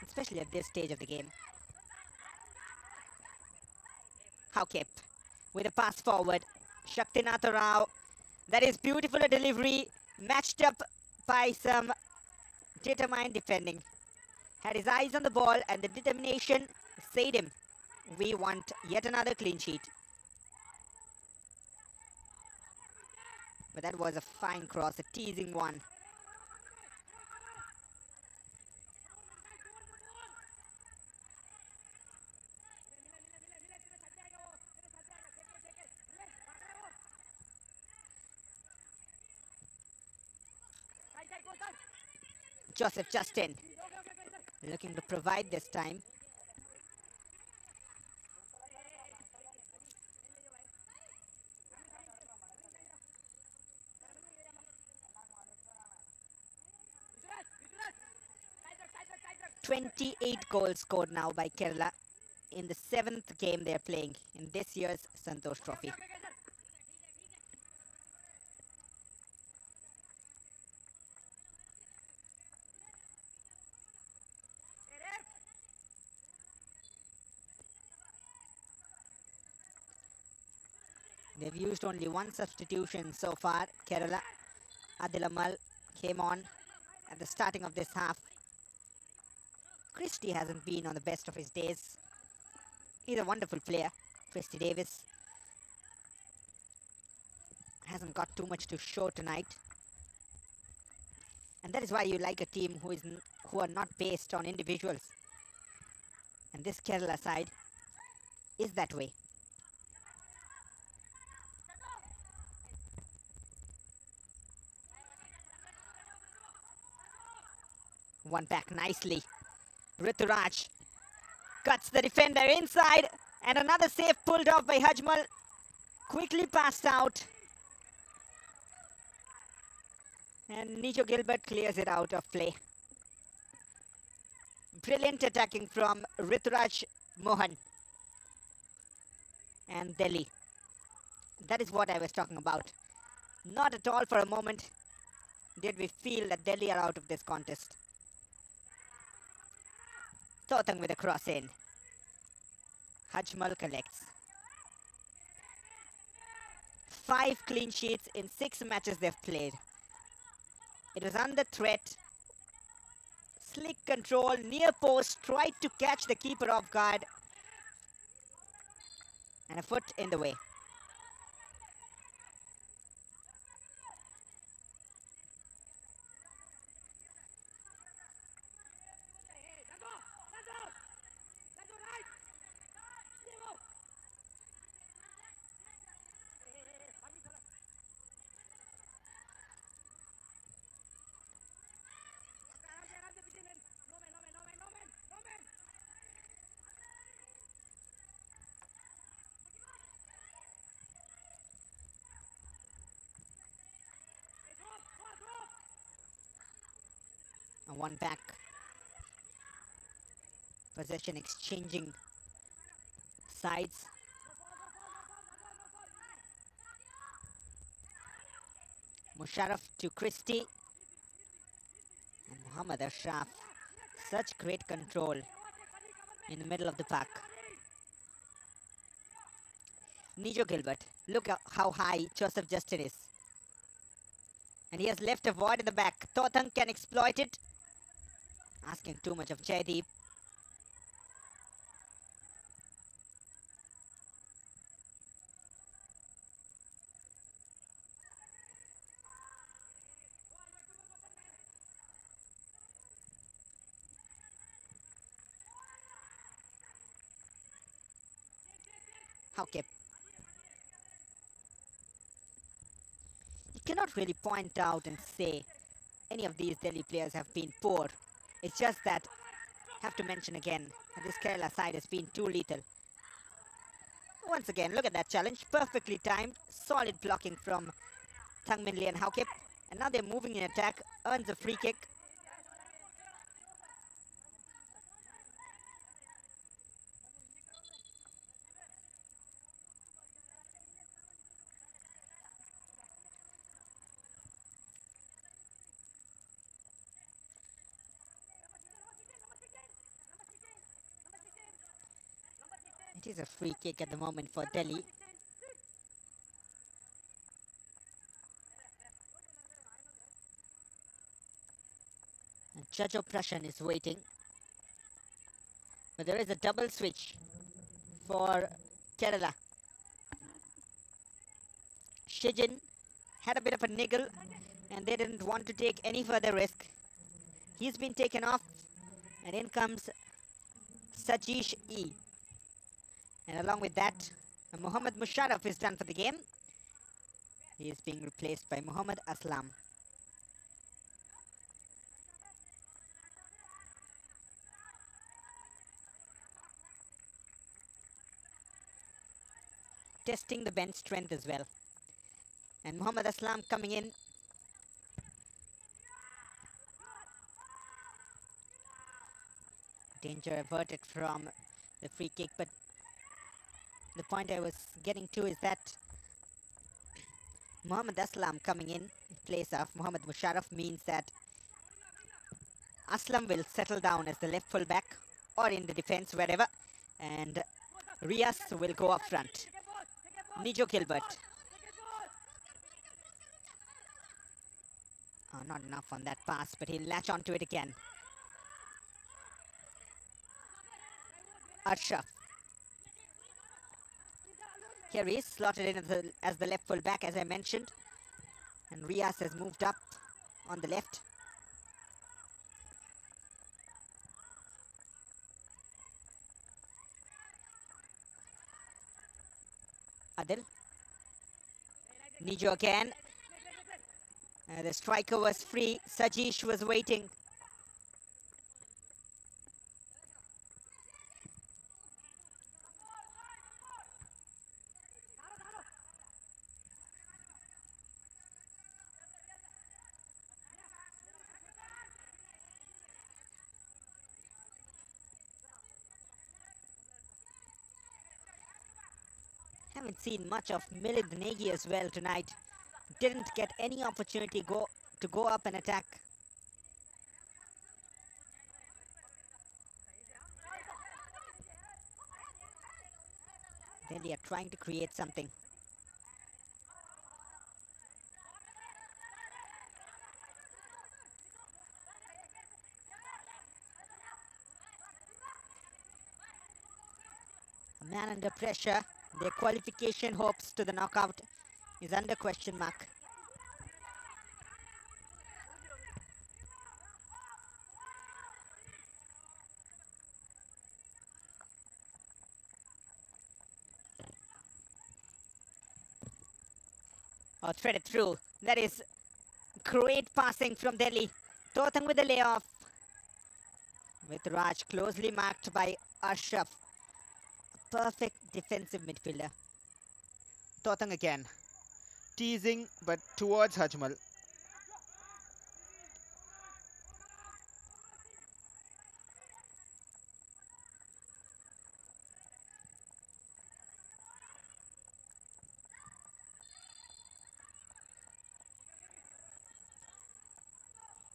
Especially at this stage of the game. Haukep with a pass forward. Shaktinatha Rao. That is beautiful a delivery. Matched up by some determined defending. Had his eyes on the ball and the determination saved him. We want yet another clean sheet. But that was a fine cross, a teasing one. Joseph Justin looking to provide this time. "28 goals scored now by Kerala in the 7th game they're playing in this year's Santosh Trophy. They've used only one substitution so far. Kerala, Adil Amal came on at the starting of this half. Christie hasn't been on the best of his days. He's a wonderful player. Christie Davis hasn't got too much to show tonight. And that is why you like a team who are not based on individuals. And this Kerala side is that way. One back nicely. Rituraj cuts the defender inside, and another save pulled off by Hajmal. Quickly passed out. And Nijo Gilbert clears it out of play. Brilliant attacking from Rituraj Mohan and Delhi. That is what I was talking about. Not at all for a moment did we feel that Delhi are out of this contest. Totang with a cross in. Hajmal collects. 5 clean sheets in 6 matches they've played. It was under threat. Slick control, near post, tried to catch the keeper off guard. And a foot in the way. One back. Possession exchanging sides. Musharraf to Christie. And Muhammad Ashraf. Such great control in the middle of the pack. Nijo Gilbert. Look how high Joseph Justin is. And he has left a void in the back. Tothang can exploit it. Asking too much of Jaideep. Haukip. You cannot really point out and say any of these Delhi players have been poor. It's just that, have to mention again, this Kerala side has been too lethal. Once again, look at that challenge. Perfectly timed. Solid blocking from Thangmin Lee and Haukip. And now they're moving in attack. Earns a free kick. It is a free kick at the moment for Delhi. And Chacho Prashan is waiting. But there is a double switch for Kerala. Shijin had a bit of a niggle and they didn't want to take any further risk. He's been taken off and in comes Sajish E. And along with that, Muhammad Musharraf is done for the game. He is being replaced by Muhammad Aslam. Testing the bench strength as well. And Muhammad Aslam coming in. Danger averted from the free kick, but the point I was getting to is that Muhammad Aslam coming in place of Muhammad Musharraf means that Aslam will settle down as the left full back or in the defense, wherever, and Rias will go up front. Nijo Gilbert. Oh, not enough on that pass, but he'll latch onto it again. Ashraf. Here he is, slotted in as the left full back, as I mentioned. And Rias has moved up on the left. Adil. Nijo again. The striker was free. Sajish was waiting. Haven't seen much of Milind Negi as well tonight. Didn't get any opportunity to go up and attack. Delhi are trying to create something. A man under pressure. Their qualification hopes to the knockout is under question mark. Oh, threaded through. That is great passing from Delhi. Tothang with the layoff. With Raj closely marked by Ashraf. A perfect defensive midfielder. Tothang again. Teasing, but towards Hajmal.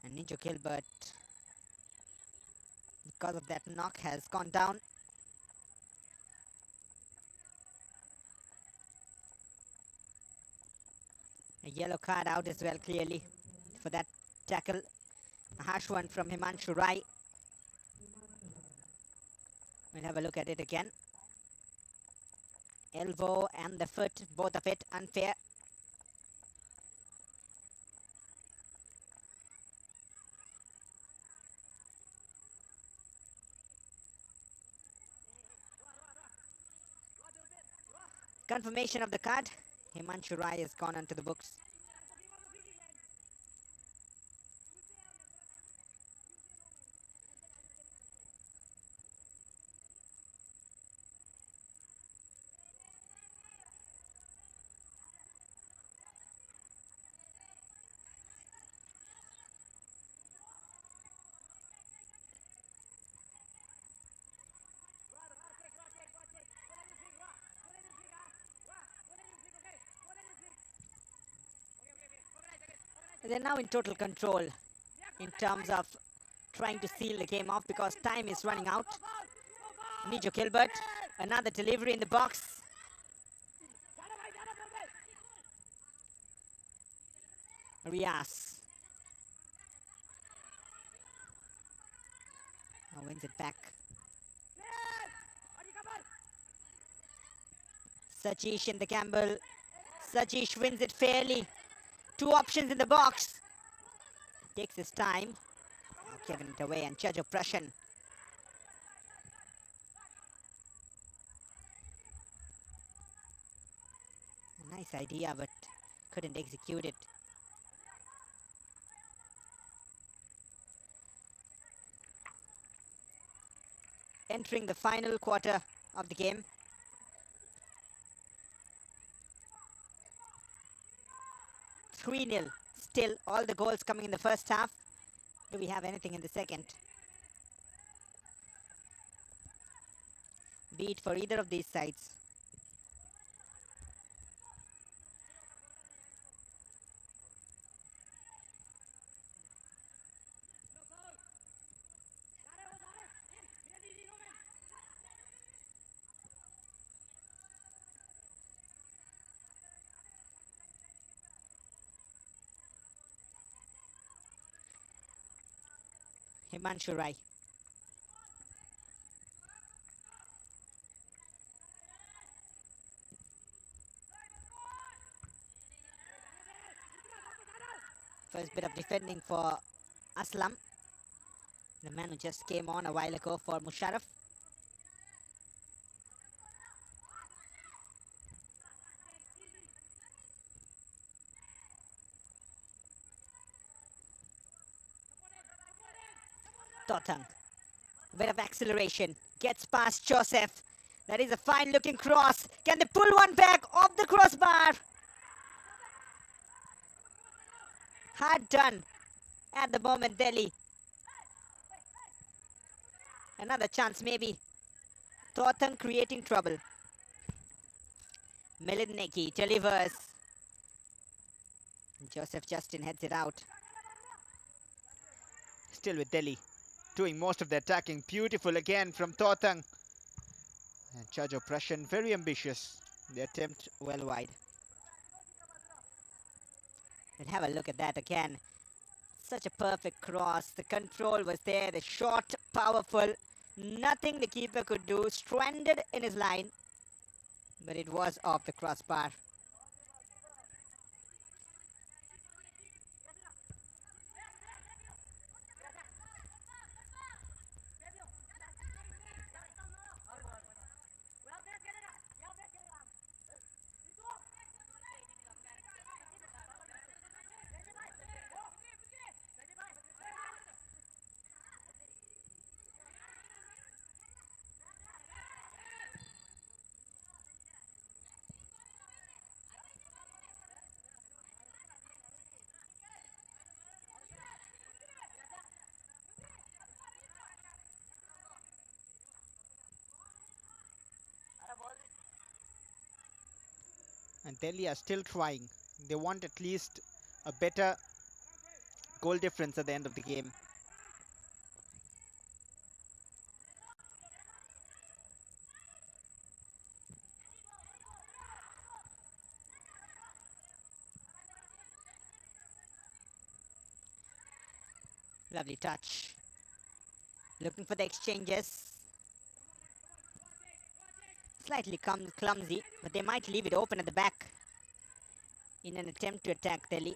And Nijo Gilbert, because of that knock, has gone down. A yellow card out as well, clearly, for that tackle. A harsh one from Himanshu Rai. We'll have a look at it again. Elbow and the foot, both of it unfair. Confirmation of the card. Himanshu Rai has gone onto the books. They're now in total control in terms of trying to seal the game off because time is running out. Nijo Gilbert, another delivery in the box. Rias. Now wins it back. Sajish in the gamble. Sajish wins it fairly. Two options in the box. Takes his time. Giving it away and judge oppression. A nice idea, but couldn't execute it. Entering the final quarter of the game. (3-0). Still, all the goals coming in the first half. Do we have anything in the second? Beat for either of these sides. Himanshu Rai. First bit of defending for Aslam, the man who just came on a while ago for Musharraf. Totang. A bit of acceleration. Gets past Joseph. That is a fine looking cross. Can they pull one back off the crossbar? Hard done at the moment, Delhi. Another chance maybe. Totang creating trouble. Milidneki delivers. Joseph Justin heads it out. Still with Delhi, doing most of the attacking. Beautiful again from Totang. And judge oppression, very ambitious. The attempt well wide. And have a look at that again. Such a perfect cross. The control was there. The shot, powerful. Nothing the keeper could do. Stranded in his line. But it was off the crossbar. And Delhi are still trying. They want at least a better goal difference at the end of the game. Lovely touch. Looking for the exchanges. Slightly clumsy, but they might leave it open at the back in an attempt to attack Delhi.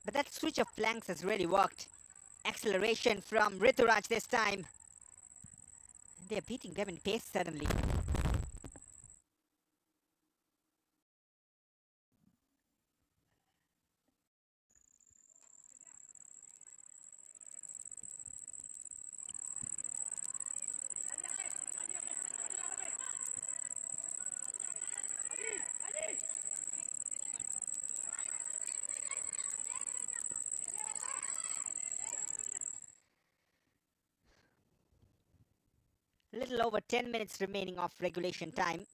But that switch of flanks has really worked. Acceleration from Rituraj this time. They're beating them in pace suddenly. A little over 10 minutes remaining of regulation time.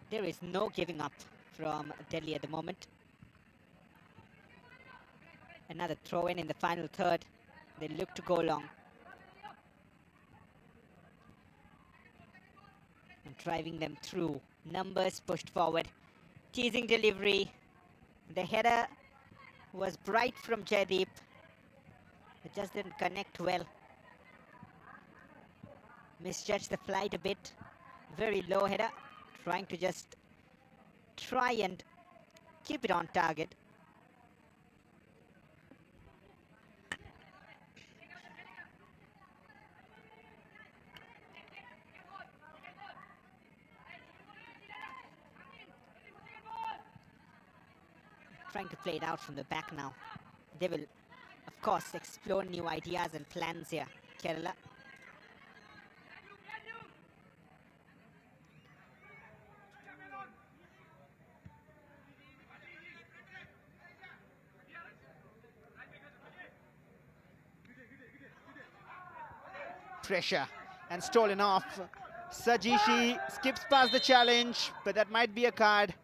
There is no giving up from Delhi at the moment. Another throw in the final third. They look to go long. And driving them through. Numbers pushed forward. Teasing delivery. The header was bright from Jaideep. It just didn't connect well. Misjudged the flight a bit. Very low header. Trying to just try and keep it on target. Trying to play it out from the back now. They will, of course, explore new ideas and plans here, Kerala. Pressure and stolen off. Sajishi skips past the challenge, but that might be a card.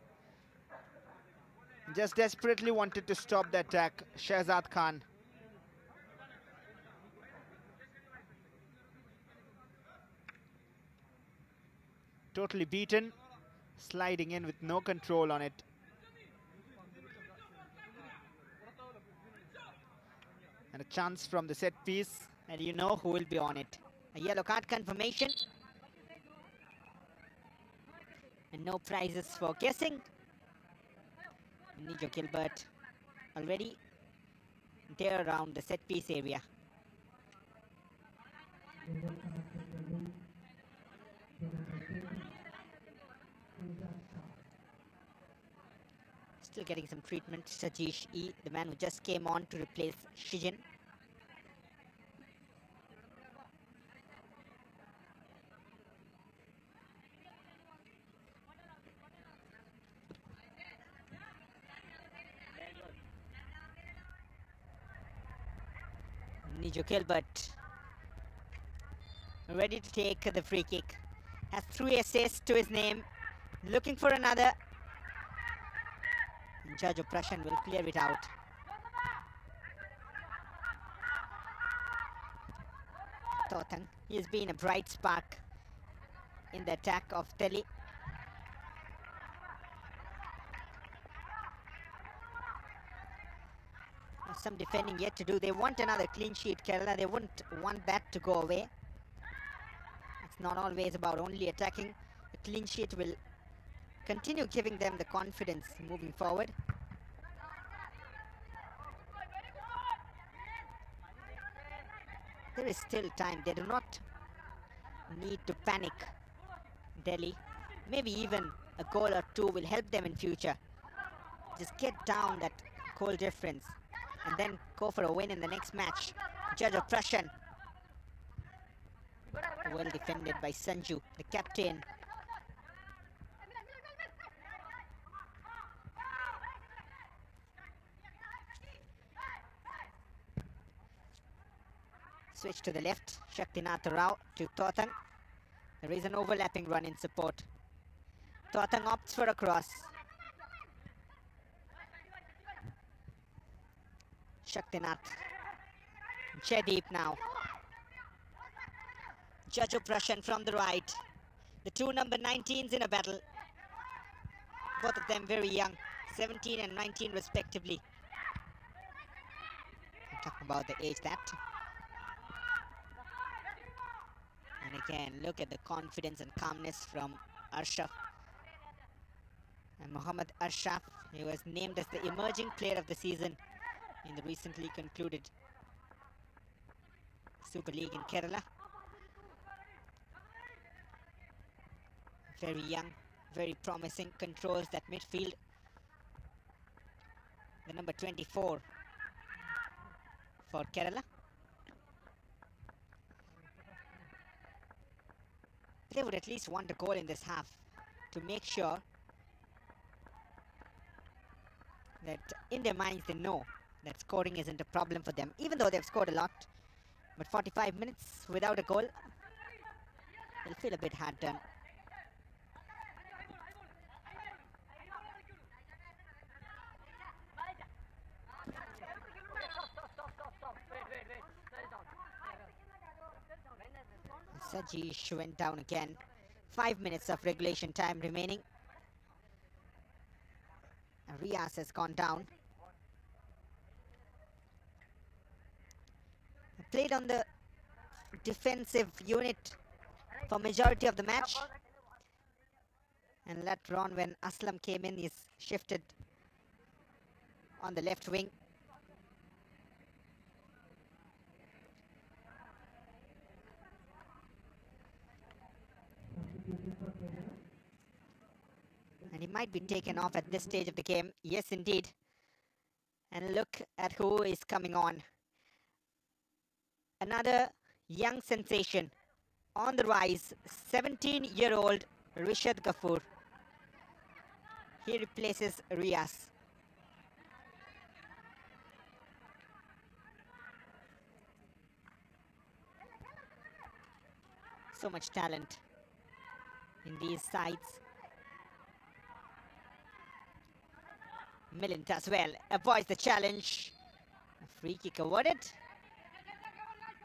Just desperately wanted to stop the attack, Shahzad Khan. Totally beaten, sliding in with no control on it. And a chance from the set piece. And you know who will be on it. A yellow card confirmation. And no prizes for guessing. Nijo Gilbert already there around the set piece area. Still getting some treatment. Sajish E, the man who just came on to replace Shijin. Nijo Gilbert ready to take the free kick. Has 3 assists to his name. Looking for another. And Judge Oppression will clear it out. Totang, he's been a bright spark in the attack of Delhi. Some defending yet to do. They want another clean sheet, Kerala. They wouldn't want that to go away. It's not always about only attacking. A clean sheet will continue giving them the confidence moving forward. There is still time. They do not need to panic, Delhi. Maybe even a goal or two will help them in future. Just get down that goal difference and then go for a win in the next match. Judge of Prussian. Well defended by Sanju, the captain. Switch to the left, Shaktinath Rao to Totang. There is an overlapping run in support. Totang opts for a cross. Shaktinath. Jaideep now. Judge Prussian from the right. The two number 19s in a battle. Both of them very young, 17 and 19 respectively. I'm talking about the age that. And again, look at the confidence and calmness from Ashraf. And Mohammad Ashraf, he was named as the emerging player of the season in the recently concluded Super League in Kerala. Very young, very promising, controls that midfield. The number 24 for Kerala. They would at least want a goal in this half to make sure that in their minds they know that scoring isn't a problem for them, even though they've scored a lot. But 45 minutes without a goal, they'll feel a bit hard done. Sajish went down again. 5 minutes of regulation time remaining. Riaz has gone down. Played on the defensive unit for majority of the match. And later on when Aslam came in, he's shifted on the left wing. And he might be taken off at this stage of the game. Yes, indeed. And look at who is coming on. Another young sensation on the rise. 17-year-old Rishad Ghafoor. He replaces Riaz. So much talent in these sides. Milind as well avoids the challenge. A free kick awarded.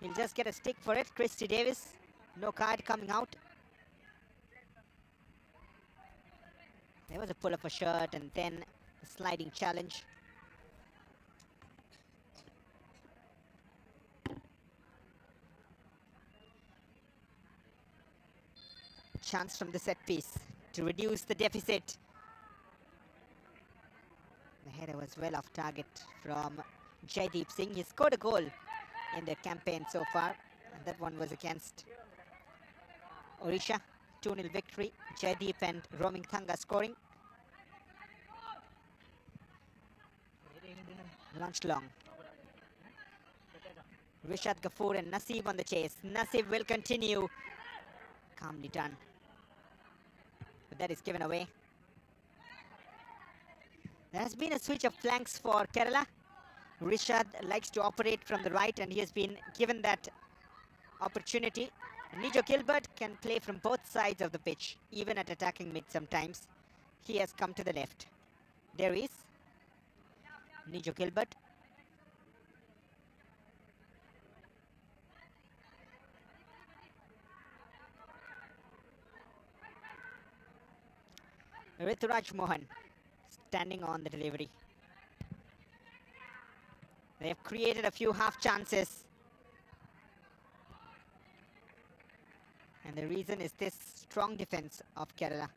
He'll just get a stick for it. Christy Davis, no card coming out. There was a pull of a shirt and then a sliding challenge. Chance from the set piece to reduce the deficit. The header was well off target from Jaideep Singh. He scored a goal in the campaign so far, and that one was against Odisha. 2-0 victory. Jaideep and Roming Thanga scoring. Launched long. Rishad Ghafoor and Naseeb on the chase. Naseeb will continue. Calmly done. But that is given away. There has been a switch of flanks for Kerala. Rishad likes to operate from the right and he has been given that opportunity. Nijo Gilbert can play from both sides of the pitch, even at attacking mid sometimes. He has come to the left. There is Nijo Gilbert. Rituraj Mohan standing on the delivery. They have created a few half chances. And the reason is this strong defense of Kerala.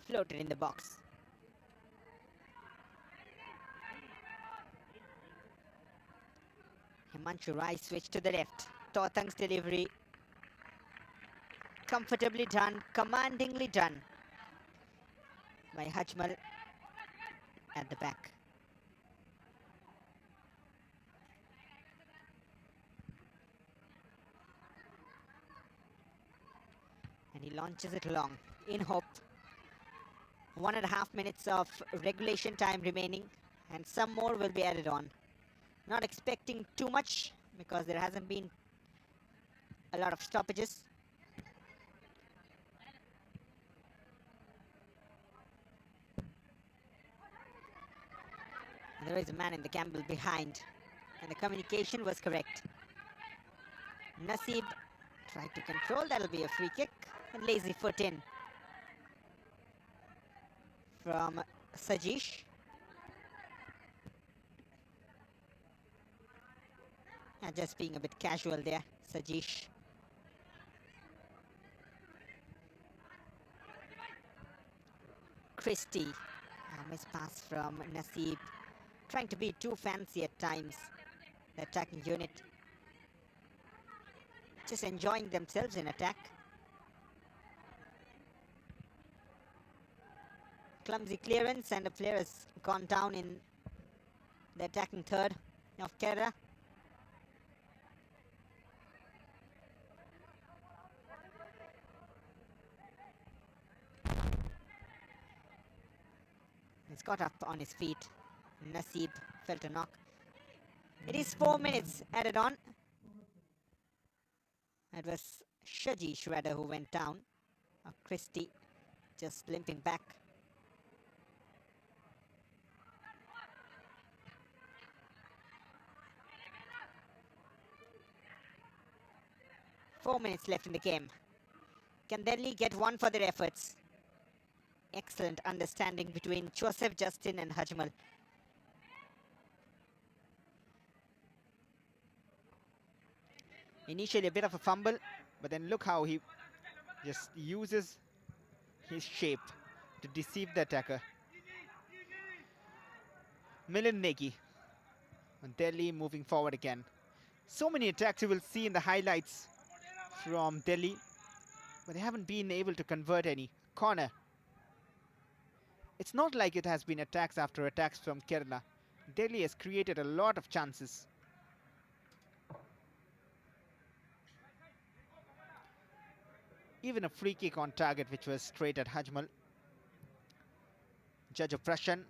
Floated in the box. Himanshu Rai switched to the left. Totang's delivery. Comfortably done, commandingly done. by Hajmal at the back. And he launches it long in hope. 1.5 minutes of regulation time remaining, and some more will be added on. Not expecting too much because there hasn't been a lot of stoppages. And there is a man in the gamble behind, and the communication was correct. Naseeb tried to control, that'll be a free kick, and lazy foot in from Sajish. And just being a bit casual there, Sajish. Christie, a miss pass from Naseeb, trying to be too fancy at times. The attacking unit just enjoying themselves in attack. Clumsy clearance, and the player has gone down in the attacking third of Kerala. He's got up on his feet. Naseeb felt a knock. It is 4 minutes added on. It was Shaji Shredder who went down. Christie just limping back. Four minutes left in the game. Can Delhi get one for their efforts? Excellent understanding between Joseph, Justin and Hajmal. Initially a bit of a fumble, but then look how he just uses his shape to deceive the attacker. Milind Negi. And Delhi moving forward again. So many attacks you will see in the highlights from Delhi, but they haven't been able to convert any. Corner. It's not like it has been attacks after attacks from Kerala. Delhi has created a lot of chances. Even a free kick on target, which was straight at Hajmal. Judge oppression.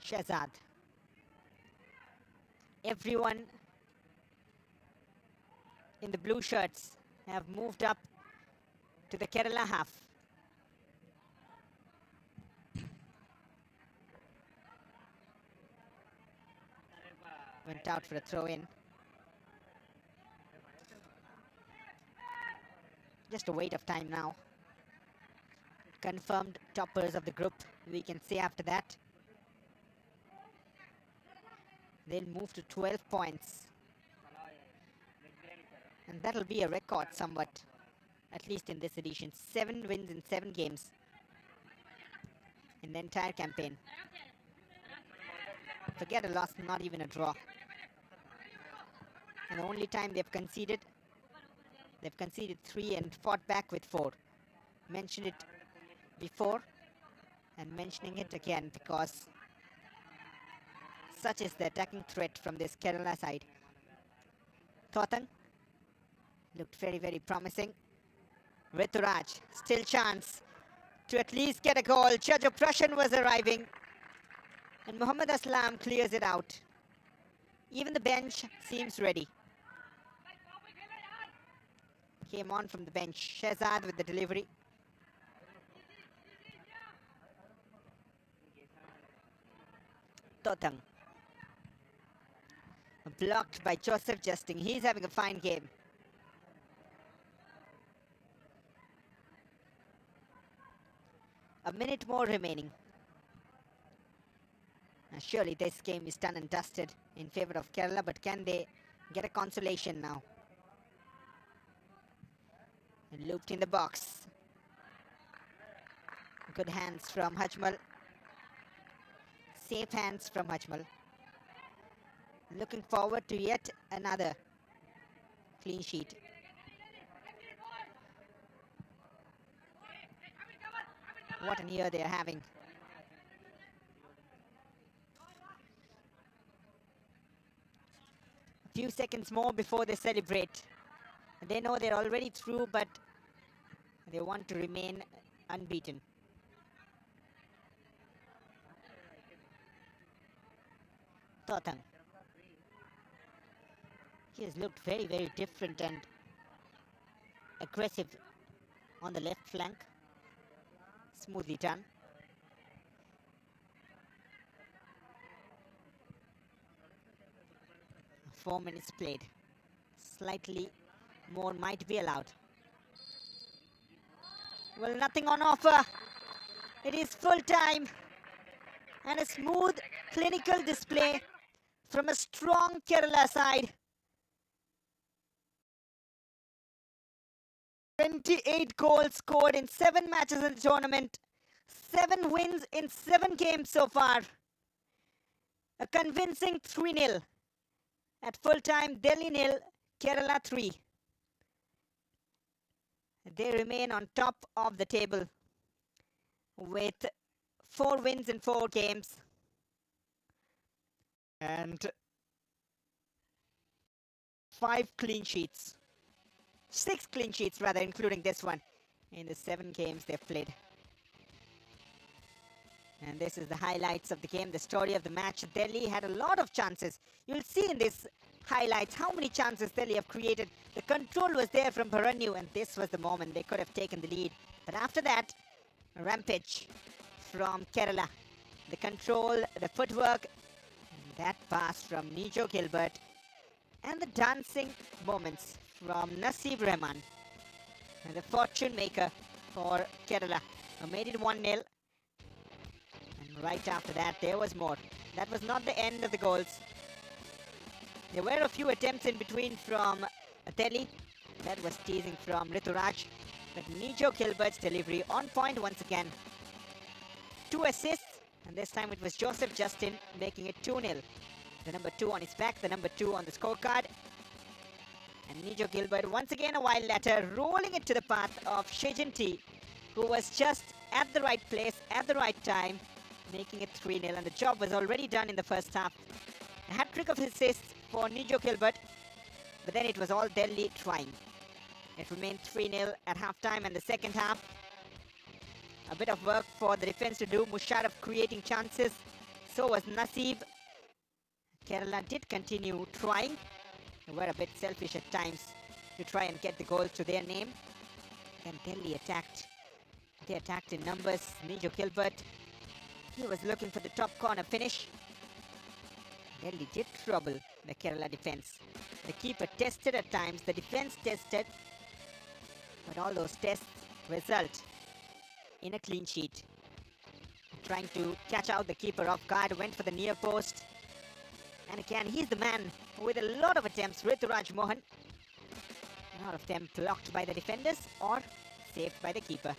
Shehzad. Everyone in the blue shirts have moved up to the Kerala half. Went out for a throw-in. Just a wait of time now. Confirmed toppers of the group, we can say after that. They'll move to 12 points. And that'll be a record somewhat, at least in this edition. 7 wins in 7 games in the entire campaign. Forget a loss, not even a draw. And the only time they've conceded 3 and fought back with 4. Mentioned it before and mentioning it again because such is the attacking threat from this Kerala side. Thothang looked very, very promising. Rituraj, still chance to at least get a goal. Judge oppression was arriving. And Muhammad Aslam clears it out. Even the bench seems ready. Came on from the bench. Shehzad with the delivery. Thothang. Blocked by Joseph Justin. He's having a fine game. A minute more remaining. Now surely this game is done and dusted in favor of Kerala, but can they get a consolation now? And looped in the box. Good hands from Hajmal. safe hands from Hajmal. Looking forward to yet another clean sheet. What an year they are having. A few seconds more before they celebrate. They know they're already through, but they want to remain unbeaten. Tothang. He has looked very, very different and aggressive on the left flank. Smoothly done. Four minutes played. Slightly more might be allowed. Well, nothing on offer. It is full time. And a smooth clinical display from a strong Kerala side. 28 goals scored in 7 matches in the tournament. 7 wins in 7 games so far. A convincing 3-0. At full time, Delhi 0, Kerala 3. They remain on top of the table with 4 wins in 4 games. And 5 clean sheets. 6 clean sheets rather, including this one, in the 7 games they've played. And this is the highlights of the game, the story of the match. Delhi had a lot of chances. You'll see in this highlights how many chances Delhi have created. The control was there from Bharanyu, and this was the moment they could have taken the lead. But after that, a rampage from Kerala. The control, the footwork, that pass from Nijo Gilbert, and the dancing moments from Nasib Rahman, and the fortune maker for Kerala, who made it 1-0. And right after that, there was more. That was not the end of the goals. There were a few attempts in between from Delhi. That was teasing from Rituraj. But Nijo Gilbert's delivery on point once again. 2 assists, and this time it was Joseph Justin making it 2-0. The number 2 on his back, the number 2 on the scorecard. And Nijo Gilbert once again a while later rolling it to the path of Shejanti, who was just at the right place at the right time, making it 3-0, and the job was already done in the first half. A hat-trick of assists for Nijo Gilbert, but then it was all Delhi trying. It remained 3-0 at halftime, and the second half, a bit of work for the defense to do. Musharraf creating chances, so was Nasib. Kerala did continue trying. They were a bit selfish at times to try and get the goals to their name. Then Delhi attacked. They attacked in numbers. Nijo Gilbert, he was looking for the top corner finish. Delhi did trouble the Kerala defense. The keeper tested at times, the defense tested, but all those tests result in a clean sheet. Trying to catch out the keeper off guard, went for the near post. And again, he's the man with a lot of attempts, Rituraj Mohan. A lot of them blocked by the defenders or saved by the keeper.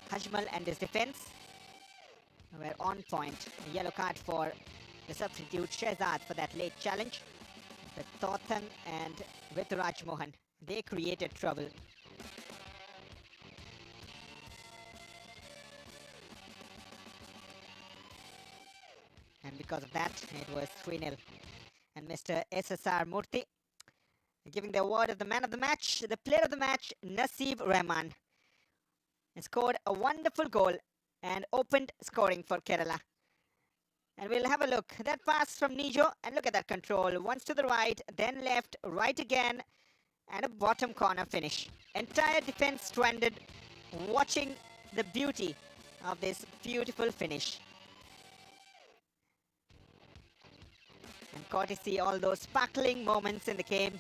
Hajmal and his defense were on point. A yellow card for the substitute Shehzad for that late challenge. But Tothang and Rituraj Mohan, they created trouble. And because of that, it was 3-0. And Mr. SSR Murthy giving the award of the man of the match, the player of the match, Nasib Rahman. He scored a wonderful goal and opened scoring for Kerala. And we'll have a look. That pass from Nijo, and look at that control. Once to the right, then left, right again, and a bottom corner finish. Entire defense stranded, watching the beauty of this beautiful finish. And courtesy all those sparkling moments in the game.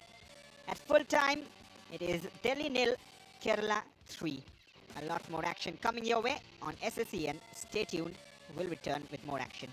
At full time, it is Delhi 0, Kerala 3. A lot more action coming your way on SSEN. Stay tuned. We'll return with more action.